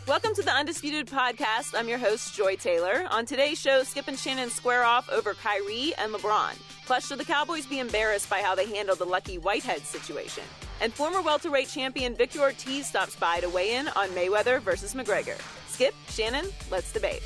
Welcome to the Undisputed podcast. I'm your host, Joy Taylor. On today's show, Skip and Shannon square off over Kyrie and LeBron. Plus, should the Cowboys be embarrassed by how they handled the Lucky Whitehead situation? And former welterweight champion Victor Ortiz stops by to weigh in on Mayweather versus McGregor. Skip, Shannon, let's debate.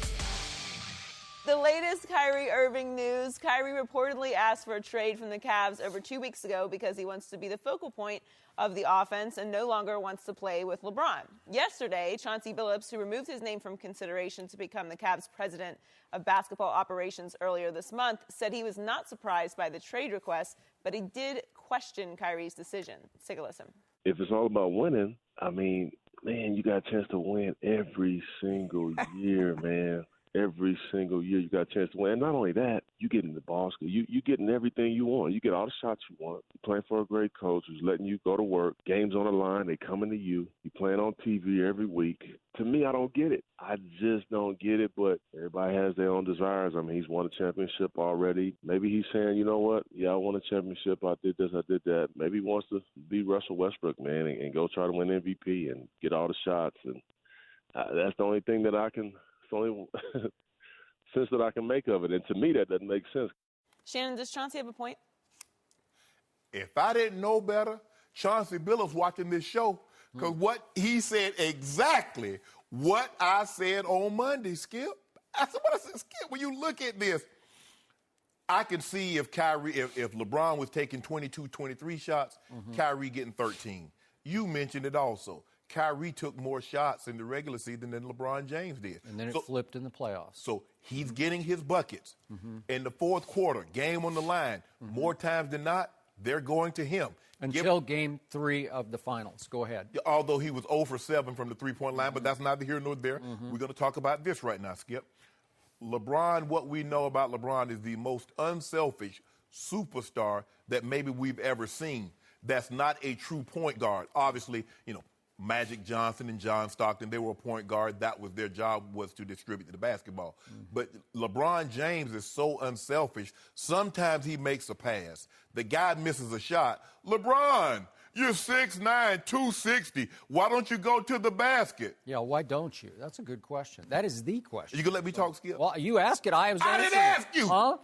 The latest Kyrie Irving news. Kyrie reportedly asked for a trade from the Cavs over 2 weeks ago because he wants to be the focal point of the offense and no longer wants to play with LeBron. Yesterday, Chauncey Billups, who removed his name from consideration to become the Cavs president of basketball operations earlier this month, said he was not surprised by the trade request, but he did question Kyrie's decision. Let's take a listen. If it's all about winning, I mean, man, you got a chance to win every single year, man. Every single year you got a chance to win. And not only that, you get in the ball school. You getting everything you want. You get all the shots you want. You're playing for a great coach who's letting you go to work. Games on the line. They coming to you. You playing on TV every week. To me, I don't get it. I just don't get it, but everybody has their own desires. I mean, he's won a championship already. Maybe he's saying, you know what? Yeah, I won a championship. I did this. I did that. Maybe he wants to be Russell Westbrook, man, and go try to win MVP and get all the shots. And that's the only thing that I can – it's the only sense that I can make of it. And to me, that doesn't make sense. Shannon, does Chauncey have a point? If I didn't know better, Chauncey Billups watching this show, because what he said exactly what I said on Monday, Skip. I said, what I said, Skip, when you look at this, I can see if Kyrie, if LeBron was taking 22, 23 shots, Kyrie getting 13. You mentioned it also. Kyrie took more shots in the regular season than LeBron James did. And then it flipped in the playoffs. So he's getting his buckets. In the fourth quarter, game on the line, more times than not, they're going to him. Until game 3 of the finals. Go ahead. Although he was 0 for 7 from the three-point line, but that's neither here nor there. We're going to talk about this right now, Skip. LeBron, what we know about LeBron is the most unselfish superstar that maybe we've ever seen. That's not a true point guard. Obviously, you know, Magic Johnson and John Stockton, they were a point guard. That was their job, was to distribute the basketball. But LeBron James is so unselfish. Sometimes he makes a pass. The guy misses a shot. LeBron, you're 6'9", 260. Why don't you go to the basket? Yeah, why don't you? That's a good question. That is the question. You can let me talk, Skip? Well, you ask it. I didn't ask you. Huh?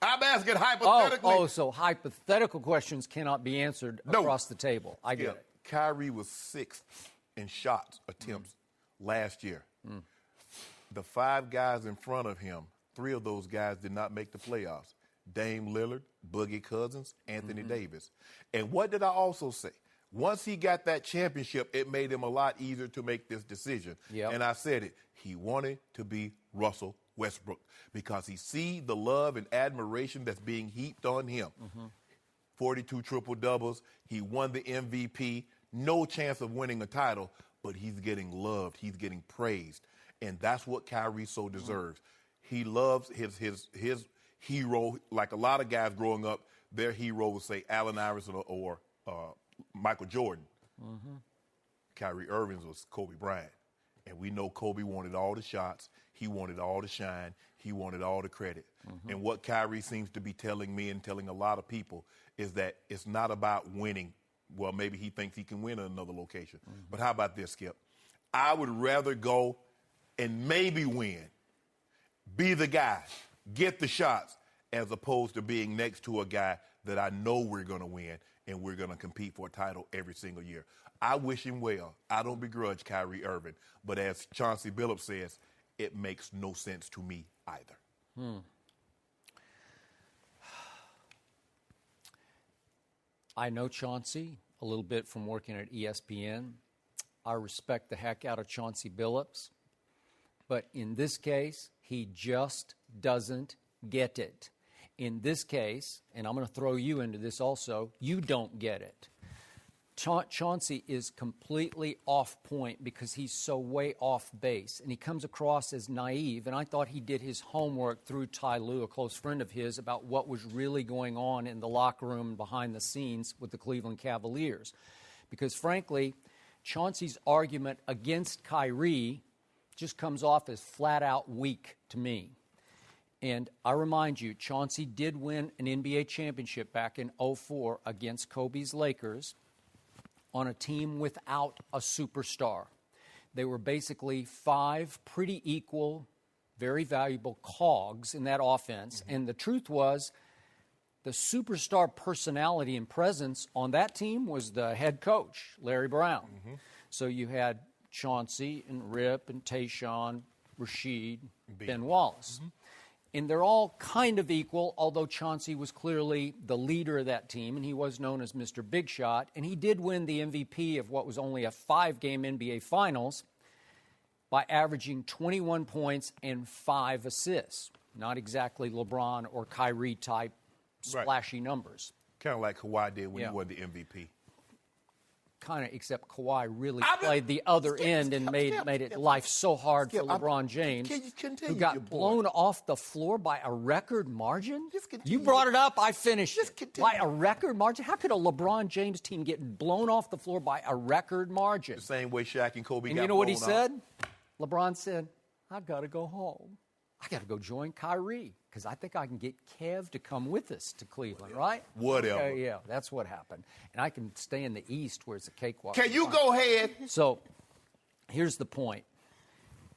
I'm asking hypothetically. So hypothetical questions cannot be answered across the table. I get it. Kyrie was 6th in shots attempts last year. The 5 guys in front of him, 3 of those guys did not make the playoffs. Dame Lillard, Boogie Cousins, Anthony Davis. And what did I also say? Once he got that championship, it made him a lot easier to make this decision. Yep. And I said it. He wanted to be Russell Westbrook because he see the love and admiration that's being heaped on him. 42 triple-doubles. He won the MVP. No chance of winning a title, but he's getting loved. He's getting praised. And that's what Kyrie so deserves. He loves his hero. Like a lot of guys growing up, their hero would say Allen Iverson or Michael Jordan. Kyrie Irving's was Kobe Bryant. And we know Kobe wanted all the shots. He wanted all the shine. He wanted all the credit. And what Kyrie seems to be telling me and telling a lot of people is that it's not about winning. Well, maybe he thinks he can win in another location. But how about this, Skip? I would rather go and maybe win, be the guy, get the shots, as opposed to being next to a guy that I know we're going to win and we're going to compete for a title every single year. I wish him well. I don't begrudge Kyrie Irving. But as Chauncey Billups says, it makes no sense to me either. I know Chauncey a little bit from working at ESPN. I respect the heck out of Chauncey Billups. But in this case, he just doesn't get it. In this case, and I'm going to throw you into this also, you don't get it. Chauncey is completely off point because he's so way off base, and he comes across as naive, and I thought he did his homework through Ty Lue, a close friend of his, about what was really going on in the locker room behind the scenes with the Cleveland Cavaliers. Because, frankly, Chauncey's argument against Kyrie just comes off as flat-out weak to me. And I remind you, Chauncey did win an NBA championship back in 2004 against Kobe's Lakers on a team without a superstar. They were basically 5 pretty equal, very valuable cogs in that offense. And the truth was, the superstar personality and presence on that team was the head coach, Larry Brown. So you had Chauncey and Rip and Tayshaun, Rasheed, Ben Wallace. And they're all kind of equal, although Chauncey was clearly the leader of that team, and he was known as Mr. Big Shot. And he did win the MVP of what was only a 5-game NBA Finals by averaging 21 points and 5 assists. Not exactly LeBron or Kyrie type splashy numbers. Kind of like Kawhi did when he won the MVP. Kind of, except Kawhi really played the other end and made it life so hard for LeBron James, who got blown off the floor by a record margin. You brought it up, I finished. By a record margin? How could a LeBron James team get blown off the floor by a record margin? The same way Shaq and Kobe got blown off. And you know what he said? LeBron said, "I got to go home. I got to go join Kyrie because I think I can get Kev to come with us to Cleveland," right? Whatever. Okay, yeah, that's what happened. And I can stay in the East where it's a cakewalk. Can you go ahead? So here's the point.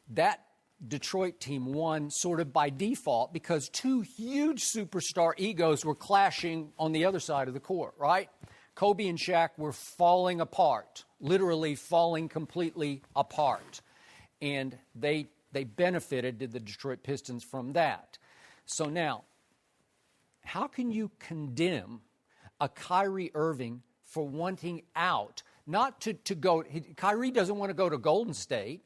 That Detroit team won sort of by default because 2 huge superstar egos were clashing on the other side of the court, right? Kobe and Shaq were falling apart, literally falling completely apart. And they benefited, did the Detroit Pistons, from that. So now, how can you condemn a Kyrie Irving for wanting out? Not to go, Kyrie doesn't want to go to Golden State.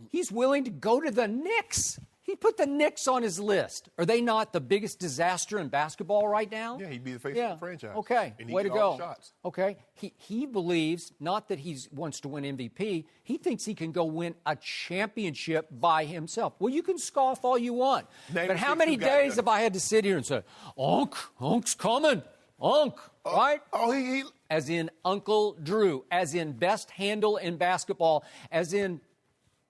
He's willing to go to the Knicks. He put the Knicks on his list. Are they not the biggest disaster in basketball right now? Yeah, he'd be the face of the franchise. Okay, and way to get all go. the shots. Okay, he believes not that he wants to win MVP. He thinks he can go win a championship by himself. Well, you can scoff all you want, but how many days have I had to sit here and say, Unc's coming, right? Oh, As in Uncle Drew, as in best handle in basketball, as in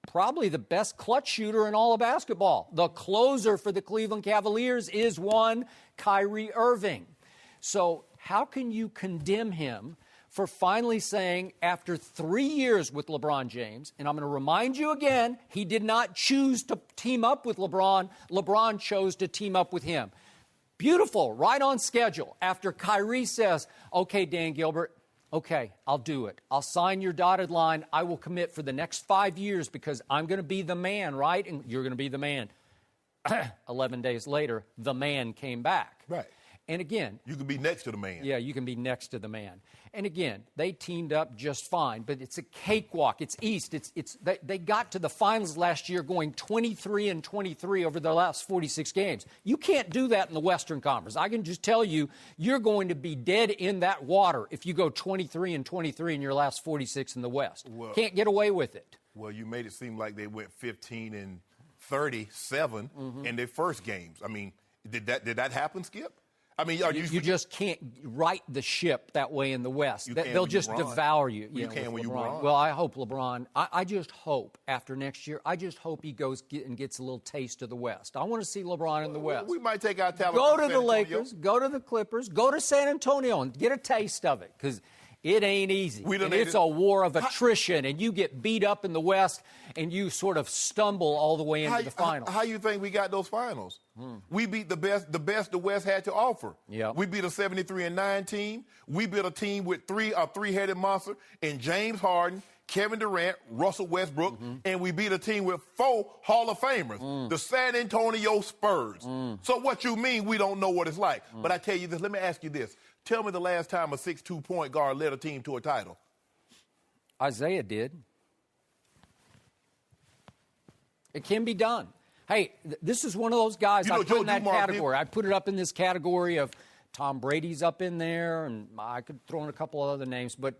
probably the best clutch shooter in all of basketball. The closer for the Cleveland Cavaliers is one Kyrie Irving. So how can you condemn him for finally saying, after 3 years with LeBron James, and I'm going to remind you again, he did not choose to team up with LeBron. LeBron chose to team up with him. Beautiful, right on schedule. After Kyrie says, okay, Dan Gilbert, okay, I'll do it. I'll sign your dotted line. I will commit for the next 5 years because I'm going to be the man, right? And you're going to be the man. 11 days later, the man came back. Right. And again, you can be next to the man. Yeah, you can be next to the man. And again, they teamed up just fine, but it's a cakewalk. It's East. They got to the finals last year going 23-23 over their last 46 games. You can't do that in the Western Conference. I can just tell you, you're going to be dead in that water if you go 23-23 in your last 46 in the West. Well, can't get away with it. Well, you made it seem like they went 15-37 in their first games. I mean, did that happen, Skip? I mean, you just can't right the ship that way in the West. They'll just LeBron. devour you. You can when you LeBron. Well, I hope LeBron. I just hope after next year. I just hope he goes and gets a little taste of the West. I want to see LeBron in the West. We might take our talent. Go to the Lakers. Go to the Clippers. Go to San Antonio and get a taste of it because it ain't easy. It's a war of attrition, and you get beat up in the West, and you sort of stumble all the way into the finals. How you think we got those finals? We beat the best the West had to offer. Yeah. We beat a 73-9 team. We beat a team with a three-headed monster in James Harden, Kevin Durant, Russell Westbrook, and we beat a team with 4 Hall of Famers, the San Antonio Spurs. So what you mean we don't know what it's like? But I tell you this, let me ask you this. Tell me the last time a 6'2" point guard led a team to a title. Isaiah did. It can be done. Hey, this is one of those guys I put in that category. I put it up in this category of Tom Brady's up in there, and I could throw in a couple of other names. But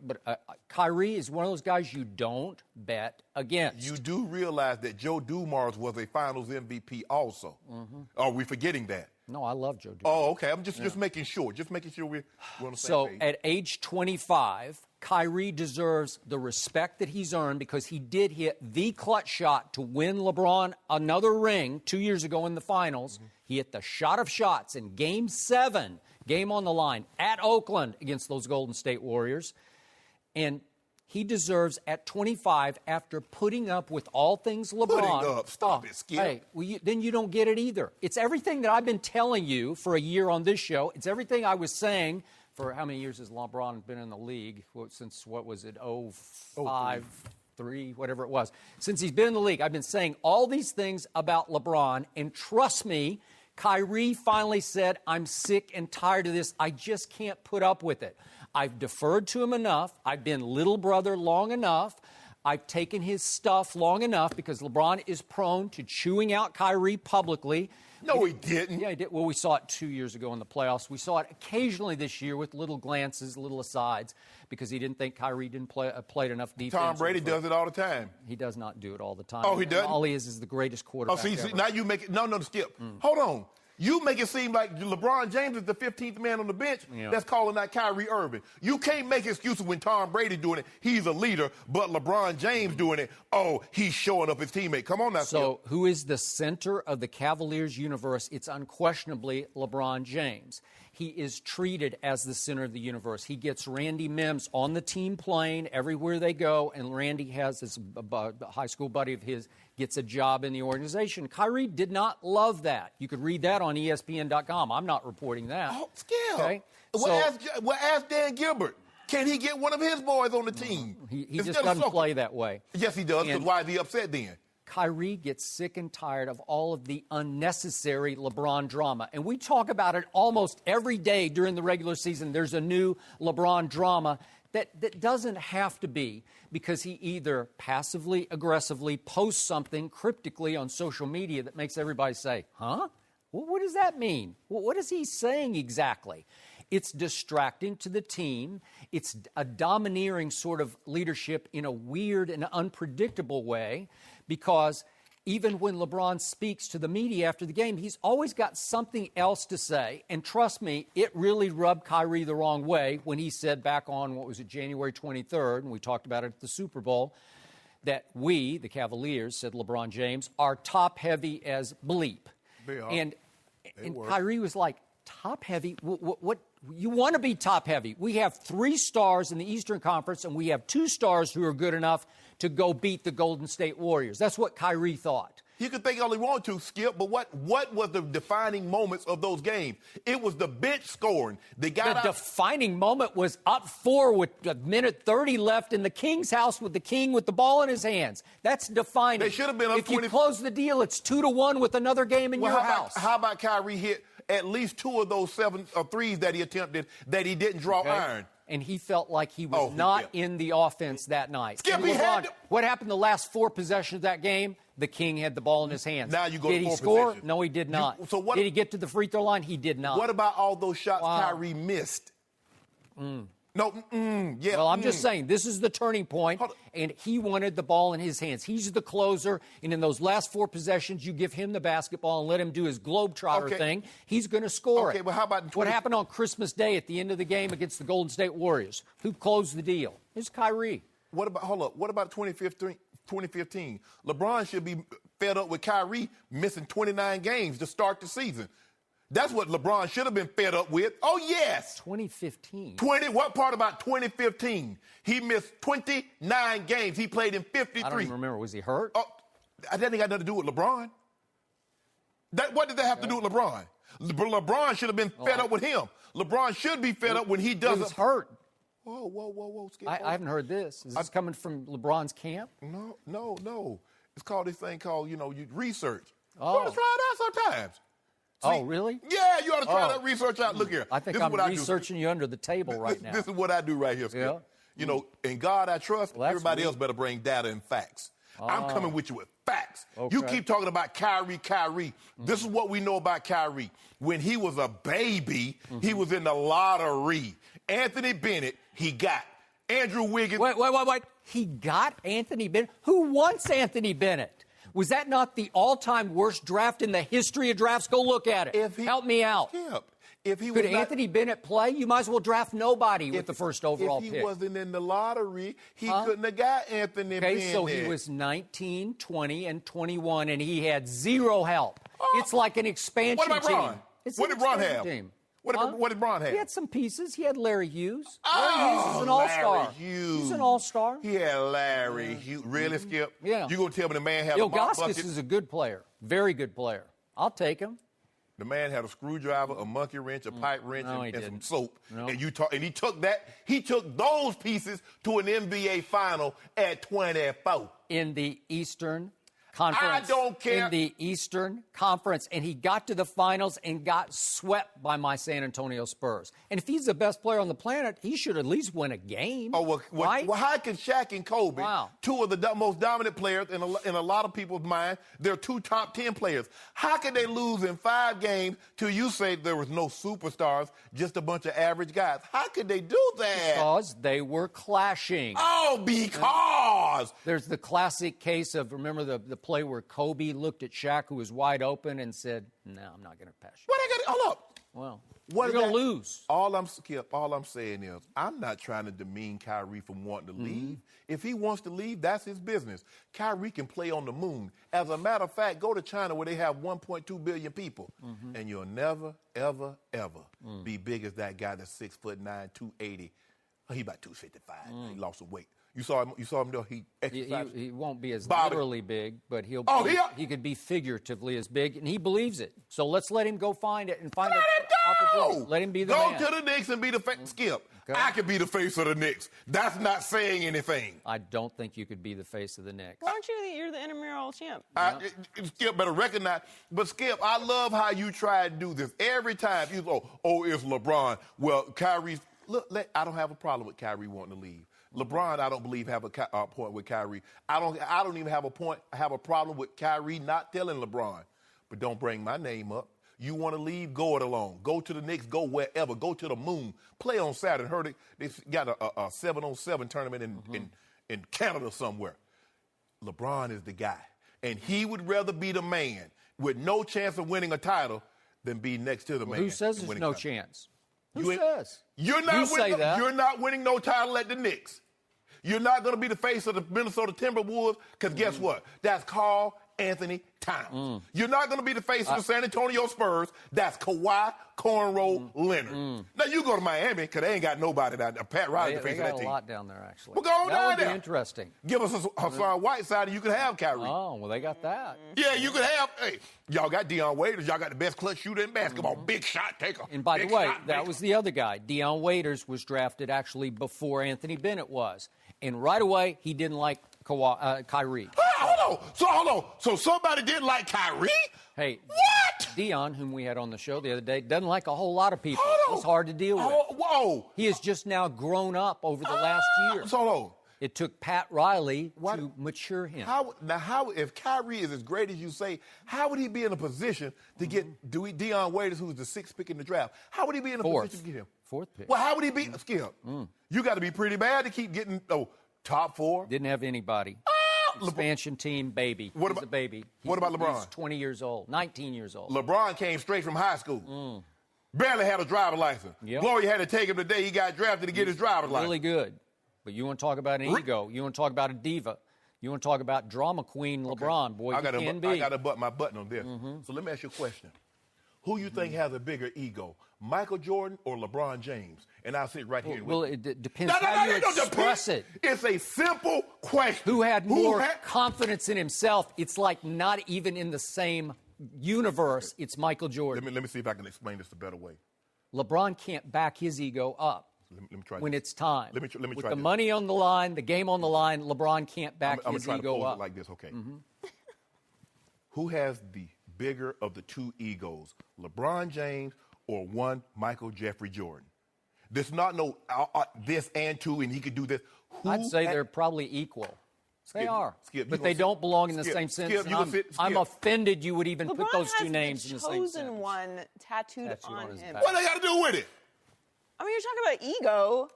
Kyrie is one of those guys you don't bet against. You do realize that Joe Dumars was a Finals MVP also. Are we forgetting that? No, I love Joe Dumars. Oh, okay. I'm just making sure. Just making sure we're on the same page. So at age 25, Kyrie deserves the respect that he's earned because he did hit the clutch shot to win LeBron another ring 2 years ago in the finals. He hit the shot of shots in Game 7, game on the line, at Oakland against those Golden State Warriors. And he deserves at 25 after putting up with all things LeBron. Putting up. Stop it, Skip. Hey, well, then you don't get it either. It's everything that I've been telling you for a year on this show. It's everything I was saying for how many years has LeBron been in the league? Since, what was it, 05, 3, whatever it was. Since he's been in the league, I've been saying all these things about LeBron, and trust me, Kyrie finally said, I'm sick and tired of this. I just can't put up with it. I've deferred to him enough. I've been little brother long enough. I've taken his stuff long enough because LeBron is prone to chewing out Kyrie publicly. No, he didn't. Yeah, he did. Well, we saw it 2 years ago in the playoffs. We saw it occasionally this year with little glances, little asides, because he didn't think Kyrie didn't played enough defense. Tom Brady does it all the time. He does not do it all the time. Oh, he doesn't? All he is the greatest quarterback ever. Now you make it. No, Skip. Hold on. You make it seem like LeBron James is the 15th man on the bench that's calling out Kyrie Irving. You can't make excuses when Tom Brady doing it. He's a leader, but LeBron James doing it, oh, he's showing up his teammate. Come on now, So Skip. who is the center of the Cavaliers universe? It's unquestionably LeBron James. He is treated as the center of the universe. He gets Randy Mims on the team plane everywhere they go, and Randy has this high school buddy of his gets a job in the organization. Kyrie did not love that. You could read that on ESPN.com. I'm not reporting that. Oh, Skip. Okay? Well, ask Dan Gilbert. Can he get one of his boys on the team? He just doesn't play that way. Yes, he does, because why is he upset then? Kyrie gets sick and tired of all of the unnecessary LeBron drama. And we talk about it almost every day during the regular season. There's a new LeBron drama that doesn't have to be, because he either passively, aggressively posts something cryptically on social media that makes everybody say, huh? Well, what does that mean? Well, what is he saying exactly? It's distracting to the team. It's a domineering sort of leadership in a weird and unpredictable way, because even when LeBron speaks to the media after the game, he's always got something else to say. And trust me, it really rubbed Kyrie the wrong way when he said back on, what was it, January 23rd, and we talked about it at the Super Bowl, that we, the Cavaliers, said LeBron James, are top-heavy as bleep. And Kyrie was like, top-heavy? What? You want to be top-heavy. We have 3 stars in the Eastern Conference, and we have 2 stars who are good enough to go beat the Golden State Warriors. That's what Kyrie thought. He could think all he wanted to, Skip, but what was the defining moments of those games? It was the bench scoring. The defining moment was up 4 with a minute 30 left in the King's house with the King with the ball in his hands. That's defining. They should have been up 20. If you close the deal, it's 2-1 with another game in your house. How about Kyrie hit at least 2 of those 7 threes that he attempted that he didn't draw iron? And he felt like he was not in the offense that night. Skip, what happened the last 4 possessions of that game? The King had the ball in his hands. Now you go did to 4 he score? possessions. No, he did not. Did he get to the free throw line? He did not. What about all those shots Kyrie missed? No, yeah. Well, I'm just saying, this is the turning point, and he wanted the ball in his hands. He's the closer, and in those last 4 possessions, you give him the basketball and let him do his globetrotter thing. He's going to score it. Well, how about what happened on Christmas Day at the end of the game against the Golden State Warriors? Who closed the deal? It's Kyrie. What about 2015? LeBron should be fed up with Kyrie missing 29 games to start the season. That's what LeBron should have been fed up with. Oh, yes. 2015. What part about 2015? He missed 29 games. He played in 53. I don't even remember. Was he hurt? Oh, that ain't got nothing to do with LeBron. What did that have to do with LeBron? LeBron should have been fed up with him. LeBron should be fed up when he doesn't. He was hurt. Whoa, Skip. I haven't heard this. Is this coming from LeBron's camp? No. It's called this thing called, you research. Oh. You ought to try it out sometimes. Oh, really? Yeah, you ought to try that research out. Look here. I think I'm researching you under the table right now. This is what I do right here, Skip. Yeah. In God I trust. Well, everybody else better bring data and facts. I'm coming with you with facts. Okay. You keep talking about Kyrie. This is what we know about Kyrie. When he was a baby, he was in the lottery. Anthony Bennett, he got. Andrew Wiggins. Wait. He got Anthony Bennett? Who wants Anthony Bennett? Was that not the all-time worst draft in the history of drafts? Go look at it. Help me out. Could Anthony Bennett play? You might as well draft nobody with the first overall pick. If he wasn't in the lottery, he couldn't have got Anthony Bennett. Okay, so he was 19, 20, and 21, and he had 0 help. It's like an expansion team. What about Bron? What did Bron have? What did LeBron have? He had some pieces. He had Larry Hughes. Larry Hughes is an all-star. Larry Hughes. He's an all-star. He had Larry Hughes. Really, Skip? Yeah. You going to tell me the man had a mop Ilgauskas bucket? is a good player. Very good player. I'll take him. The man had a screwdriver, a monkey wrench, a pipe wrench, and some soap. No. And he took those pieces to an NBA final at 24. In the Eastern Conference. I don't care. In the Eastern Conference. And he got to the finals and got swept by my San Antonio Spurs. And if he's the best player on the planet, he should at least win a game. Oh, right? Well, how can Shaq and Kobe, Wow. two of the most dominant players in a lot of people's mind, they're two top 10 players. How can they lose in 5 games till you say there was no superstars, just a bunch of average guys? How could they do that? Because they were clashing. Oh, because. There's the classic case of, remember the play where Kobe looked at Shaq, who was wide open, and said, no, I'm not going to pass you. What I got to, hold up. Well, What you're is going to that? lose. All I'm saying is, I'm not trying to demean Kyrie from wanting to leave. If he wants to leave, that's his business. Kyrie can play on the moon. As a matter of fact, go to China where they have 1.2 billion people, and you'll never, ever, ever be big as that guy that's 6'9", 280. Oh, he about 255. He lost some weight. You saw him though. He exercised. He won't be as Bobby. literally big, but he could be figuratively as big, and he believes it. So let's let him go find it and find Let an him go! opportunity. Let him be the Go man. to the Knicks and be the face. Skip. Okay. I could be the face of the Knicks. That's not saying anything. I don't think you could be the face of the Knicks. Why aren't you're the intramural champ? Skip better recognize. But Skip, I love how you try to do this every time. You go, oh, it's LeBron. Well, Kyrie's. Look, I don't have a problem with Kyrie wanting to leave. LeBron, I don't believe have a point with Kyrie. I don't even have a problem with Kyrie not telling LeBron. But don't bring my name up. You want to leave? Go it alone. Go to the Knicks. Go wherever. Go to the moon. Play on Saturday. Heard it. They got a 7-on-7 tournament in Canada somewhere. LeBron is the guy, and he would rather be the man with no chance of winning a title than be next to the man. Who says there's no chance? Who says? You're not winning no title at the Knicks. You're not going to be the face of the Minnesota Timberwolves because guess what? That's Carl Anthony Towns. You're not going to be the face of the San Antonio Spurs. That's Kawhi Cornrow Leonard. Now, you go to Miami because they ain't got nobody down there. Pat Riley's the face of that team. They got a lot down there, actually. Well, go on that down would there. be interesting. Give us a Hassan Whiteside and you can have Kyrie. Oh, well, they got that. Yeah, you can have. Hey, y'all got Deion Waiters. Y'all got the best clutch shooter in basketball. Big shot taker. And by the way, that was the other guy. Deion Waiters was drafted actually before Anthony Bennett was. And right away, he didn't like Kyrie. Hold on. So somebody didn't like Kyrie? Hey, what? Deion, whom we had on the show the other day, doesn't like a whole lot of people. It's hard to deal with. Whoa. He has just now grown up over the last year. So hold on. It took Pat Riley to mature him. How, if Kyrie is as great as you say, how would he be in a position to get Deion Waiters, who's the 6th pick in the draft? How would he be in a position to get him? 4th pick. Well, how would he be? Skip. You got to be pretty bad to keep getting top 4. Didn't have anybody. Expansion team, baby. He's a baby. What about LeBron? He's 20 years old, 19 years old. LeBron came straight from high school. Barely had a driver's license. Yep. Gloria had to take him the day he got drafted to get his driver's license. Really good. But you want to talk about an ego. You want to talk about a diva. You want to talk about drama queen LeBron. Boy, I got to butt my button on this. Mm-hmm. So let me ask you a question. Who you think has a bigger ego, Michael Jordan or LeBron James? And I'll sit right here. Well, it depends how you express it. It's a simple question. Who had more confidence in himself? It's like not even in the same universe. It's Michael Jordan. Let me see if I can explain this a better way. LeBron can't back his ego up. Let me try when this. it's time. Let me try With the this. money on the line, the game on the line, LeBron can't back I'm his gonna try ego to pose up. it like this, okay? Who has the bigger of the two egos, LeBron James or one Michael Jeffrey Jordan? There's not no this and two, and he could do this. I'd say they're probably equal. They are. Skip, but they don't belong in the same sentence. I'm offended you would even put those two names in the same sentence. LeBron has the chosen one tattooed on him. What they got to do with it? I mean, you're talking about ego.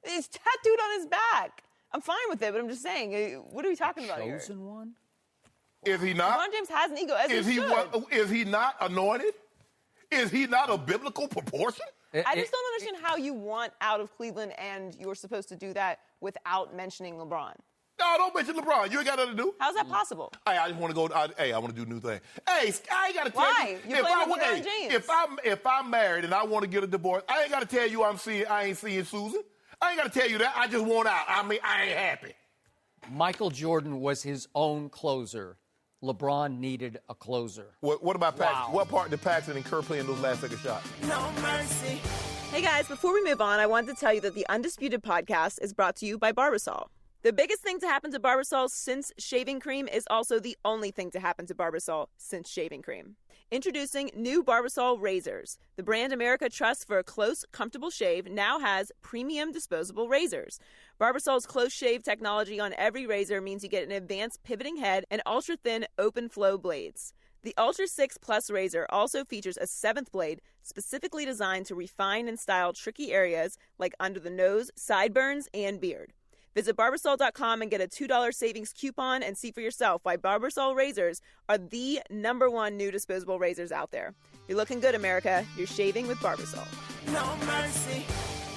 It's tattooed on his back. I'm fine with it, but I'm just saying, what are we talking about here? Chosen one? Is he not? LeBron James has an ego, as is he should. Is he not anointed? Is he not a biblical proportion? I just don't understand how you want out of Cleveland and you're supposed to do that without mentioning LeBron. No, don't mention LeBron. You ain't got nothing to do. How's that possible? Hey, I just want to go. I want to do new things. Hey, I ain't got to tell Why? you. You play with LeBron James. If I'm married and I want to get a divorce, I ain't got to tell you I ain't seeing Susan. I ain't got to tell you that. I just want out. I mean, I ain't happy. Michael Jordan was his own closer. LeBron needed a closer. What about Paxson? What part did Paxson and Kerr play in those last second shots? No mercy. Hey guys, before we move on, I wanted to tell you that the Undisputed podcast is brought to you by Barbasol. The biggest thing to happen to Barbasol since shaving cream is also the only thing to happen to Barbasol since shaving cream. Introducing new Barbasol razors. The brand America trusts for a close, comfortable shave now has premium disposable razors. Barbasol's close shave technology on every razor means you get an advanced pivoting head and ultra-thin open flow blades. The Ultra 6 Plus razor also features a 7th blade specifically designed to refine and style tricky areas like under the nose, sideburns, and beard. Visit Barbasol.com and get a $2 savings coupon and see for yourself why Barbasol razors are the #1 new disposable razors out there. You're looking good, America. You're shaving with Barbasol. No mercy.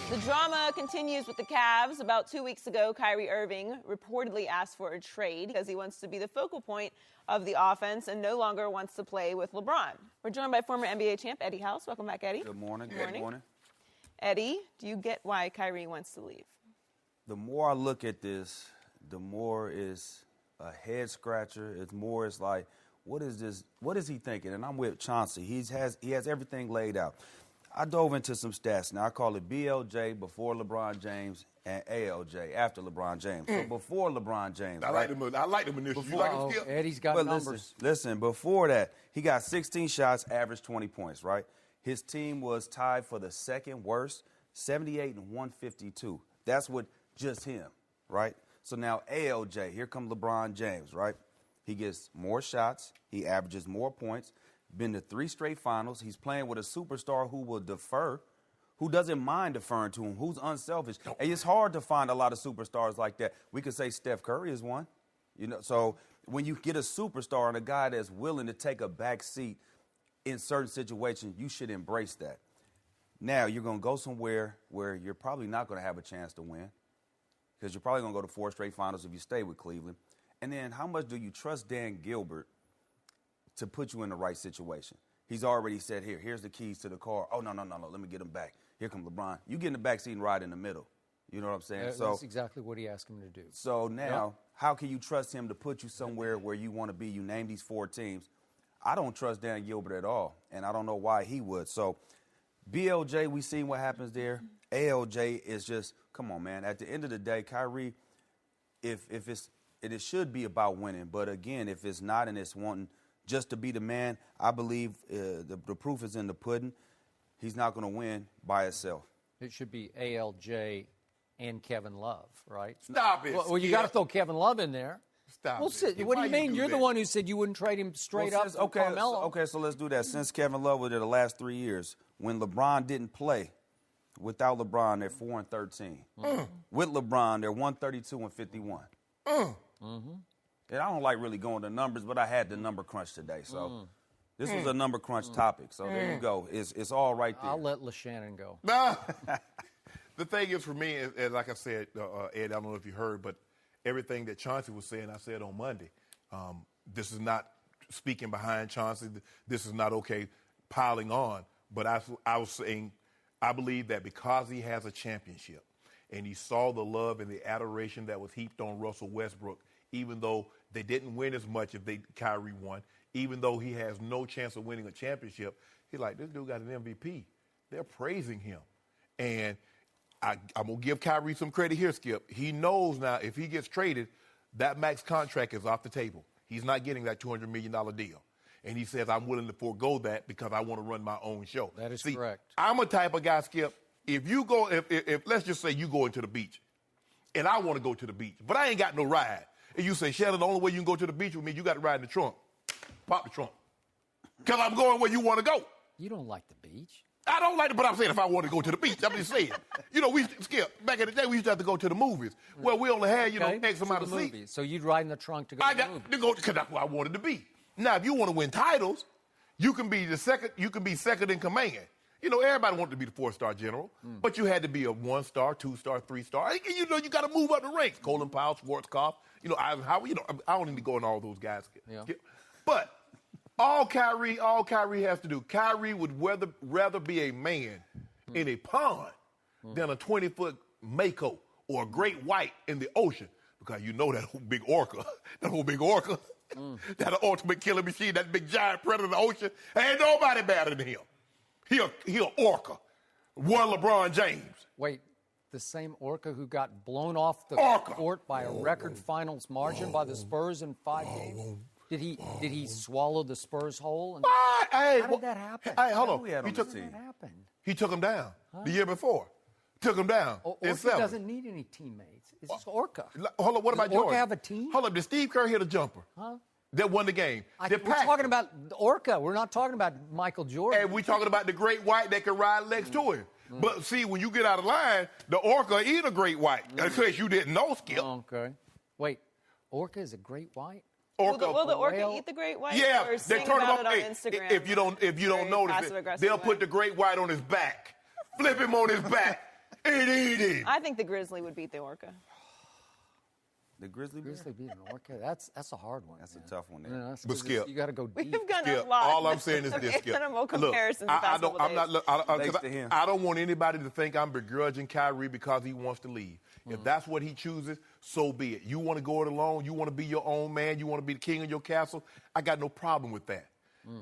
The drama continues with the Cavs. About 2 weeks ago, Kyrie Irving reportedly asked for a trade because he wants to be the focal point of the offense and no longer wants to play with LeBron. We're joined by former NBA champ Eddie House. Welcome back, Eddie. Good morning. Good morning. Eddie, do you get why Kyrie wants to leave? The more I look at this, the more it's a head scratcher. It's like, what is this? What is he thinking? And I'm with Chauncey. He has everything laid out. I dove into some stats. Now I call it BLJ before LeBron James and ALJ after LeBron James. So before LeBron James, I like them initials. You like them, Skip? Eddie's got but numbers. Listen, before that, he got 16 shots, averaged 20 points, right? His team was tied for the second worst, 78 and 152. That's what just him, right? So now ALJ, here comes LeBron James, right? He gets more shots. He averages more points. Been to 3 straight finals. He's playing with a superstar who will defer, who doesn't mind deferring to him, who's unselfish. And it's hard to find a lot of superstars like that. We could say Steph Curry is one. So when you get a superstar and a guy that's willing to take a back seat in certain situations, you should embrace that. Now you're going to go somewhere where you're probably not going to have a chance to win because you're probably going to go to 4 straight finals if you stay with Cleveland. And then how much do you trust Dan Gilbert to put you in the right situation? He's already said, here's the keys to the car. Oh, no, let me get him back. Here comes LeBron. You get in the back seat and ride in the middle. You know what I'm saying? That's exactly what he asked him to do. So now, how can you trust him to put you somewhere where you want to be? You name these 4 teams. I don't trust Dan Gilbert at all, and I don't know why he would. So BLJ, we seen what happens there. ALJ is just, come on, man. At the end of the day, Kyrie, it should be about winning. But again, if it's not and it's wanting just to be the man, I believe the proof is in the pudding. He's not going to win by himself. It should be ALJ and Kevin Love, right? Stop it. Well, you got to throw Kevin Love in there. Stop it. What do you mean? You're the one who said you wouldn't trade him straight up for Carmelo. Okay, so let's do that. Since Kevin Love was there the last 3 years, when LeBron didn't play, without LeBron, they're 4-13. With LeBron, they're 132-51. And I don't like really going to numbers, but I had the number crunch today. So this was a number crunch topic. So there you go. It's all right there. I'll let Shannon go. The thing is for me, and like I said, Ed, I don't know if you heard, but everything that Chauncey was saying, I said on Monday. This is not speaking behind Chauncey. This is not okay piling on. But I was saying I believe that because he has a championship and he saw the love and the adoration that was heaped on Russell Westbrook, even though they didn't win as much if Kyrie won, even though he has no chance of winning a championship, he's like, this dude got an MVP. They're praising him. And I'm going to give Kyrie some credit here, Skip. He knows now if he gets traded, that max contract is off the table. He's not getting that $200 million deal. And he says, I'm willing to forego that because I want to run my own show. That is correct. I'm a type of guy, Skip, if let's just say you go into the beach, and I want to go to the beach, but I ain't got no ride. And you say, Shannon, the only way you can go to the beach with me, you got to ride in the trunk. Pop the trunk. Because I'm going where you want to go. You don't like the beach. I don't like it, but I'm saying if I want to go to the beach, I'm just saying. Skip, back in the day, we used to have to go to the movies. Well, we only had, X amount of seats. So you'd ride in the trunk to go to the movies. Because that's where I wanted to be. Now, if you want to win titles, you can be second in command. You know, everybody wanted to be the 4-star general, but you had to be a 1-star, 2-star, 3-star. You know, you got to move up the ranks. Colin Powell, Schwarzkopf, you know, Eisenhower. You know, I don't need to go in all those guys. Yeah. But all Kyrie has to do, Kyrie would rather be a man in a pond than a 20-foot mako or a great white in the ocean, because you know that whole big orca, that ultimate killing machine, that big giant predator in the ocean. Ain't nobody better than him. He an orca. One LeBron James. Wait, the same orca who got blown off the court by a record finals margin by the Spurs in 5 games? Did he swallow the Spurs whole? And how did that happen? Hey, hold on. He took him down the year before. Took him down. Orca doesn't need any teammates. It's just Orca. Hold on, what about Jordan? Orca have a team? Hold up, did Steve Kerr hit a jumper? Huh? That won the game. We're talking about Orca. We're not talking about Michael Jordan. And we're talking about the great white that can ride legs to him. But see, when you get out of line, the orca eat a great white. In case you didn't know, Skip. Okay. Wait, orca is a great white? Orca, will the orca eat the great white? Yeah, or they turn about him it up. on Instagram. If you don't notice it, they'll put the great white on his back, flip him on his back, and eat him. I think the grizzly would beat the orca. The grizzly bear? Grizzly being an orca, that's a hard one. That's a tough one there. You know, But Skip, you got to go deep. We've gone Skip, a lot. all I'm saying is this, Skip. Animal comparisons. Look, I don't want anybody to think I'm begrudging Kyrie because he wants to leave. If that's what he chooses, so be it. You want to go it alone. You want to be your own man. You want to be the king of your castle. I got no problem with that.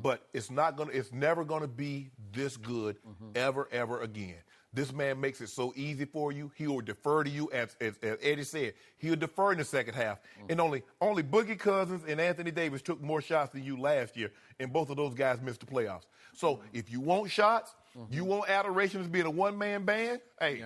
But it's never gonna be this good ever again. This man makes it so easy for you. He will defer to you, as Eddie said. He'll defer in the second half. And only Boogie Cousins and Anthony Davis took more shots than you last year, and both of those guys missed the playoffs. So if you want shots, you want adoration as being a one-man band, hey,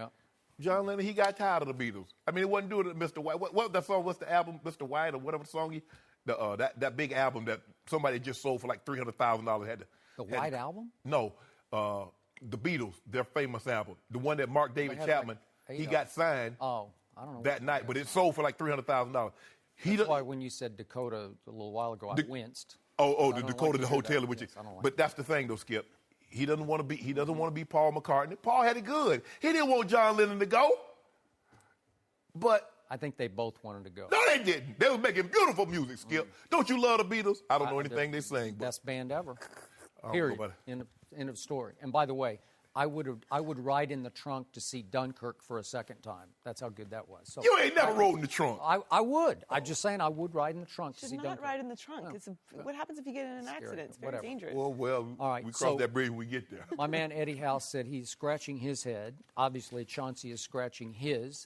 John Lennon, he got tired of the Beatles. I mean, he wasn't doing it, Mr. White. What that song? What's the album, Mr. White, or whatever the song that big album that somebody just sold for like $300,000 The White Album? No. The Beatles, their famous album, the one that Mark David Chapman, he got signed that night, but it sold for like $300,000. That's why when you said Dakota a little while ago, I winced. The Dakota, the hotel, but that's the thing though, Skip. He doesn't want to be Paul McCartney. Paul had it good. He didn't want John Lennon to go, but I think they both wanted to go. No, they didn't. They was making beautiful music, Skip. Don't you love the Beatles? I don't know anything they sing. Best band ever. Period. End of story. And by the way, I would ride in the trunk to see Dunkirk for a second time. That's how good that was. So you ain't never rode in the trunk. I would. I'm just saying I would ride in the trunk to see Dunkirk. Should not ride in the trunk. What happens if you get in an accident? It's very dangerous. Well, all right, we cross that bridge when we get there. My man Eddie House said he's scratching his head. Obviously, Chauncey is scratching his.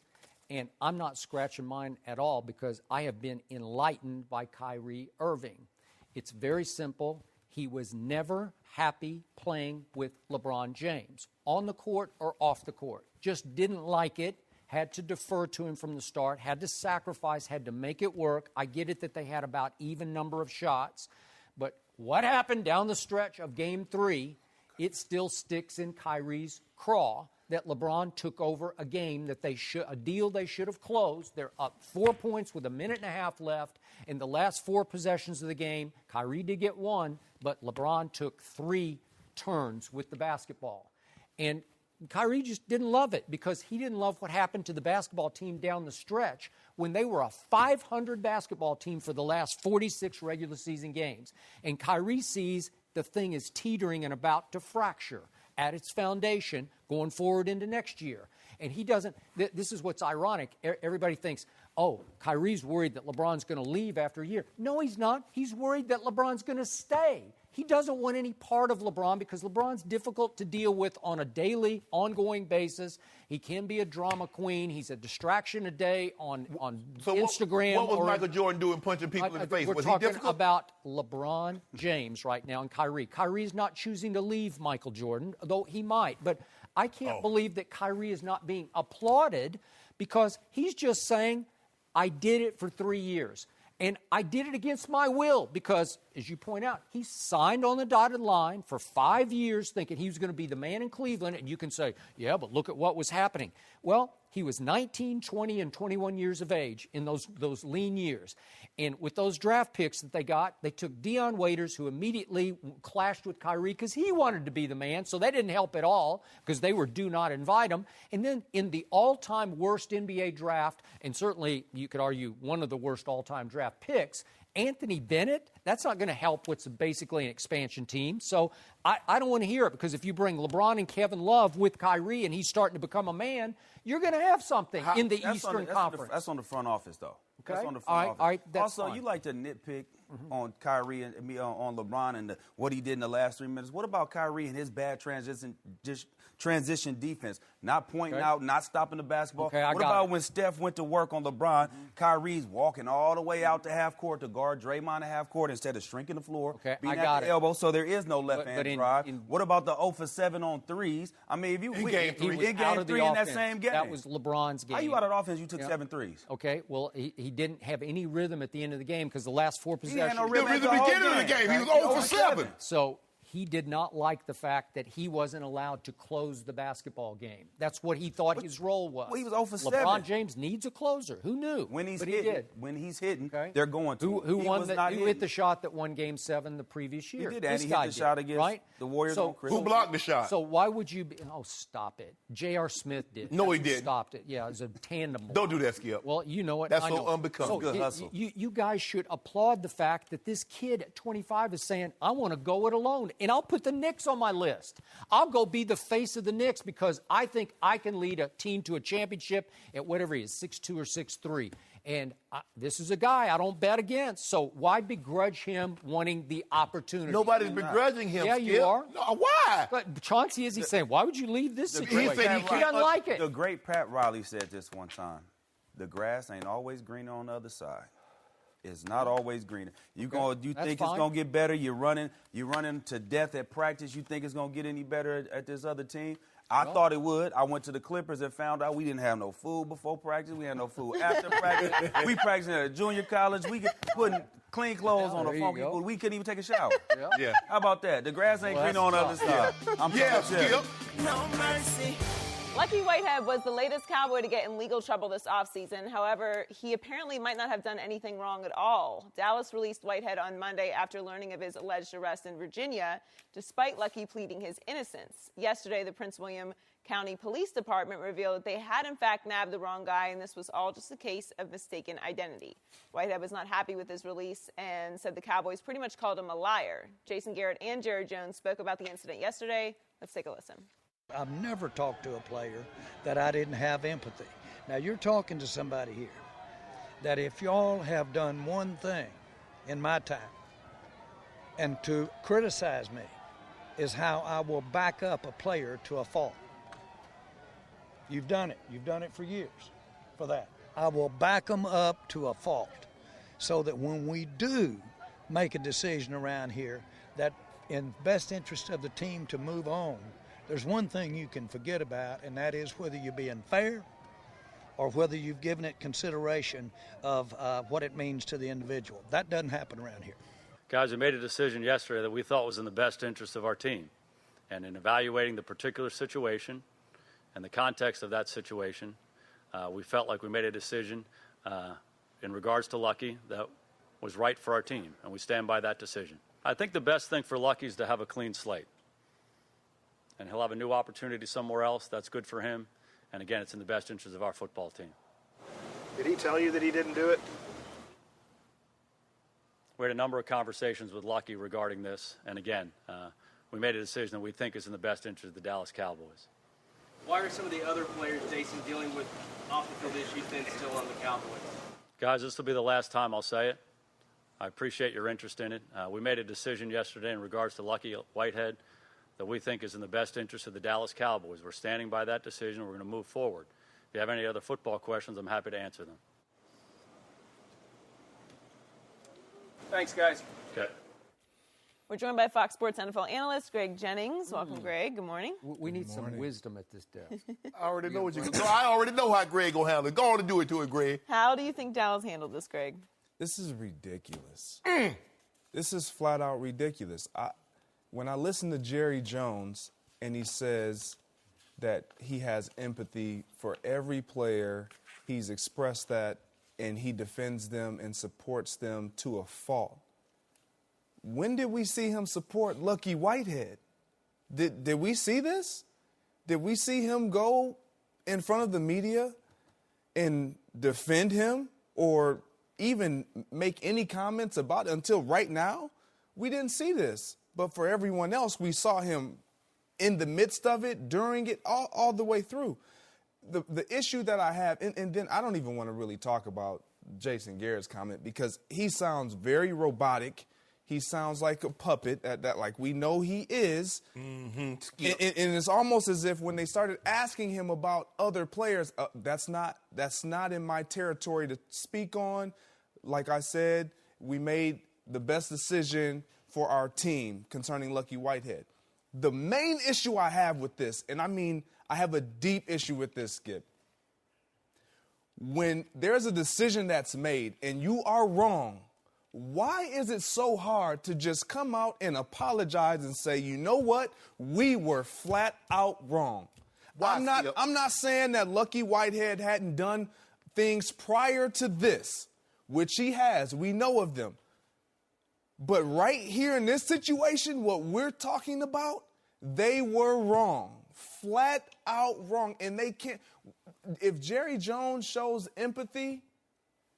And I'm not scratching mine at all because I have been enlightened by Kyrie Irving. It's very simple. He was never happy playing with LeBron James, on the court or off the court. Just didn't like it, had to defer to him from the start, had to sacrifice, had to make it work. I get it that they had about even number of shots, but what happened down the stretch of Game 3, it still sticks in Kyrie's craw that LeBron took over a game that a deal they should have closed. They're up 4 points with a minute and a half left. In the last 4 possessions of the game, Kyrie did get one, but LeBron took 3 turns with the basketball. And Kyrie just didn't love it because he didn't love what happened to the basketball team down the stretch when they were a 500 basketball team for the last 46 regular season games. And Kyrie sees the thing is teetering and about to fracture at its foundation going forward into next year. And he doesn't, this is what's ironic. Everybody thinks, oh, Kyrie's worried that LeBron's going to leave after a year. No, he's not. He's worried that LeBron's going to stay. He doesn't want any part of LeBron because LeBron's difficult to deal with on a daily, ongoing basis. He can be a drama queen. He's a distraction a day on Instagram. What was Michael Jordan doing punching people in the face? We're Was talking he difficult? about LeBron James right now and Kyrie. Kyrie's not choosing to leave Michael Jordan, though he might. But I can't believe that Kyrie is not being applauded because he's just saying, I did it for 3 years. And I did it against my will because, as you point out, he signed on the dotted line for 5 years thinking he was going to be the man in Cleveland. And you can say, yeah, but look at what was happening. Well, He was 19, 20, and 21 years of age in those lean years. And with those draft picks that they got, they took Deion Waiters, who immediately clashed with Kyrie because he wanted to be the man, so that didn't help at all because they were do not invite him. And then in the all-time worst NBA draft, and certainly you could argue one of the worst all-time draft picks, Anthony Bennett, that's not going to help what's basically an expansion team. So I don't want to hear it, because if you bring LeBron and Kevin Love with Kyrie and he's starting to become a man, you're going to have something in the Eastern Conference. That's on the front office, though. Okay. That's on the front office. All right, that's also, fine. you like to nitpick on Kyrie and on LeBron and what he did in the last 3 minutes. What about Kyrie and his bad transition defense? Not pointing out, not stopping the basketball. Okay, what about when Steph went to work on LeBron? Kyrie's walking all the way out to half court to guard Draymond at half court instead of shrinking the floor, being at the elbow, so there is no left-hand drive. What about the 0 for 7 on threes? I mean, if you in game three in that same game. That was LeBron's game. How you out of offense? You took 7 threes. Okay, well, he didn't have any rhythm at the end of the game because the last 4 possessions. He had no The rhythm at the beginning of the game, he was 0 for 7. So he did not like the fact that he wasn't allowed to close the basketball game. That's what he thought his role was. Well, he was 0 for 7. LeBron James needs a closer. Who knew? When he's but hitting, he did. when he's hitting, Okay. they're going to. Who hit the shot that won Game 7 the previous year? He did, and This he guy hit the shot against the Warriors on Christmas. Who blocked the shot? So why would you be? Oh, stop it. J.R. Smith did. No, he That's who didn't. Stopped it. Yeah, it was a tandem block. Don't do that, Skip. Well, you know it. That's I so know. unbecoming. Good hustle. You guys should applaud the fact that this kid at 25 is saying, I want to go it alone, and I'll put the Knicks on my list. I'll go be the face of the Knicks because I think I can lead a team to a championship at whatever he is, 6'2" or 6'3". And this is a guy I don't bet against. So why begrudge him wanting the opportunity? Nobody's begrudging him. Yeah, Skip. you are. No, why? But Chauncey, is he saying, why would you leave this situation? said He doesn't like it. The great Pat Riley said this one time. The grass ain't always greener on the other side. It's not always greener. You think it's gonna get better? You're running to death at practice. You think it's gonna get any better at this other team? I thought it would. I went to the Clippers and found out we didn't have no food before practice. We had no food after practice. We practicing at a junior college. We putting clean clothes on the funky food. We couldn't even take a shower. Yeah. How about that? The grass ain't greener on the other side. Yeah, Skip. No mercy. Lucky Whitehead was the latest Cowboy to get in legal trouble this offseason. However, he apparently might not have done anything wrong at all. Dallas released Whitehead on Monday after learning of his alleged arrest in Virginia, despite Lucky pleading his innocence. Yesterday, the Prince William County Police Department revealed that they had in fact nabbed the wrong guy, and this was all just a case of mistaken identity. Whitehead was not happy with his release and said the Cowboys pretty much called him a liar. Jason Garrett and Jared Jones spoke about the incident yesterday. Let's take a listen. I've never talked to a player that I didn't have empathy. Now, you're talking to somebody here that if y'all have done one thing in my time and to criticize me is how I will back up a player to a fault. You've done it. You've done it for years for that. I will back them up to a fault so that when we do make a decision around here that in best interest of the team to move on, there's one thing you can forget about, and that is whether you're being fair or whether you've given it consideration of what it means to the individual. That doesn't happen around here. Guys, we made a decision yesterday that we thought was in the best interest of our team. And in evaluating the particular situation and the context of that situation, we felt like we made a decision in regards to Lucky that was right for our team, and we stand by that decision. I think the best thing for Lucky is to have a clean slate. And he'll have a new opportunity somewhere else. That's good for him. And again, it's in the best interest of our football team. Did he tell you that he didn't do it? We had a number of conversations with Lucky regarding this. And again, we made a decision that we think is in the best interest of the Dallas Cowboys. Why are some of the other players, Jason, dealing with off-the-field issues then still on the Cowboys? Guys, this will be the last time I'll say it. I appreciate your interest in it. We made a decision yesterday in regards to Lucky Whitehead that we think is in the best interest of the Dallas Cowboys. We're standing by that decision. We're going to move forward. If you have any other football questions, I'm happy to answer them. Thanks, guys. Okay. We're joined by Fox Sports NFL analyst Greg Jennings. Welcome, Greg. Good morning. We need some wisdom at this desk. I already know what you're going to do. I already know how Greg going to handle it. Go on and do it to it, Greg. How do you think Dallas handled this, Greg? This is ridiculous. This is flat out ridiculous. When I listen to Jerry Jones and he says that he has empathy for every player. He's expressed that, and he defends them and supports them to a fault. When did we see him support Lucky Whitehead? Did we see this? Did we see him go in front of the media and defend him or even make any comments about it until right now? We didn't see this. But for everyone else, we saw him in the midst of it, during it, all the way through. The issue that I have, and then I don't even want to really talk about Jason Garrett's comment because he sounds very robotic. He sounds like a puppet that like we know he is. Mm-hmm. And it's almost as if when they started asking him about other players, that's not in my territory to speak on. Like I said, we made the best decision for our team concerning Lucky Whitehead. The main issue I have with this, and I mean I have a deep issue with this, Skip. When there's a decision that's made and you are wrong, why is it so hard to just come out and apologize and say, you know what, we were flat out wrong? I'm not saying that Lucky Whitehead hadn't done things prior to this, which he has. We know of them. But right here in this situation, what we're talking about, they were wrong, flat out wrong. And they can't, if Jerry Jones shows empathy,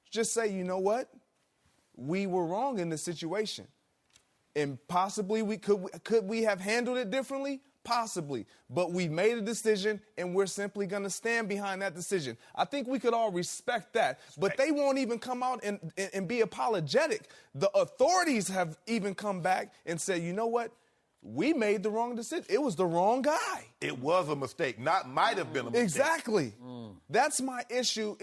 just say, you know what? We were wrong in this situation. And possibly could we have handled it differently? Possibly. But we made a decision, and we're simply going to stand behind that decision. I think we could all respect that. But they won't even come out and be apologetic. The authorities have even come back and said, you know what? We made the wrong decision. It was the wrong guy. It was a mistake. Might have been a mistake. Exactly. That's my issue.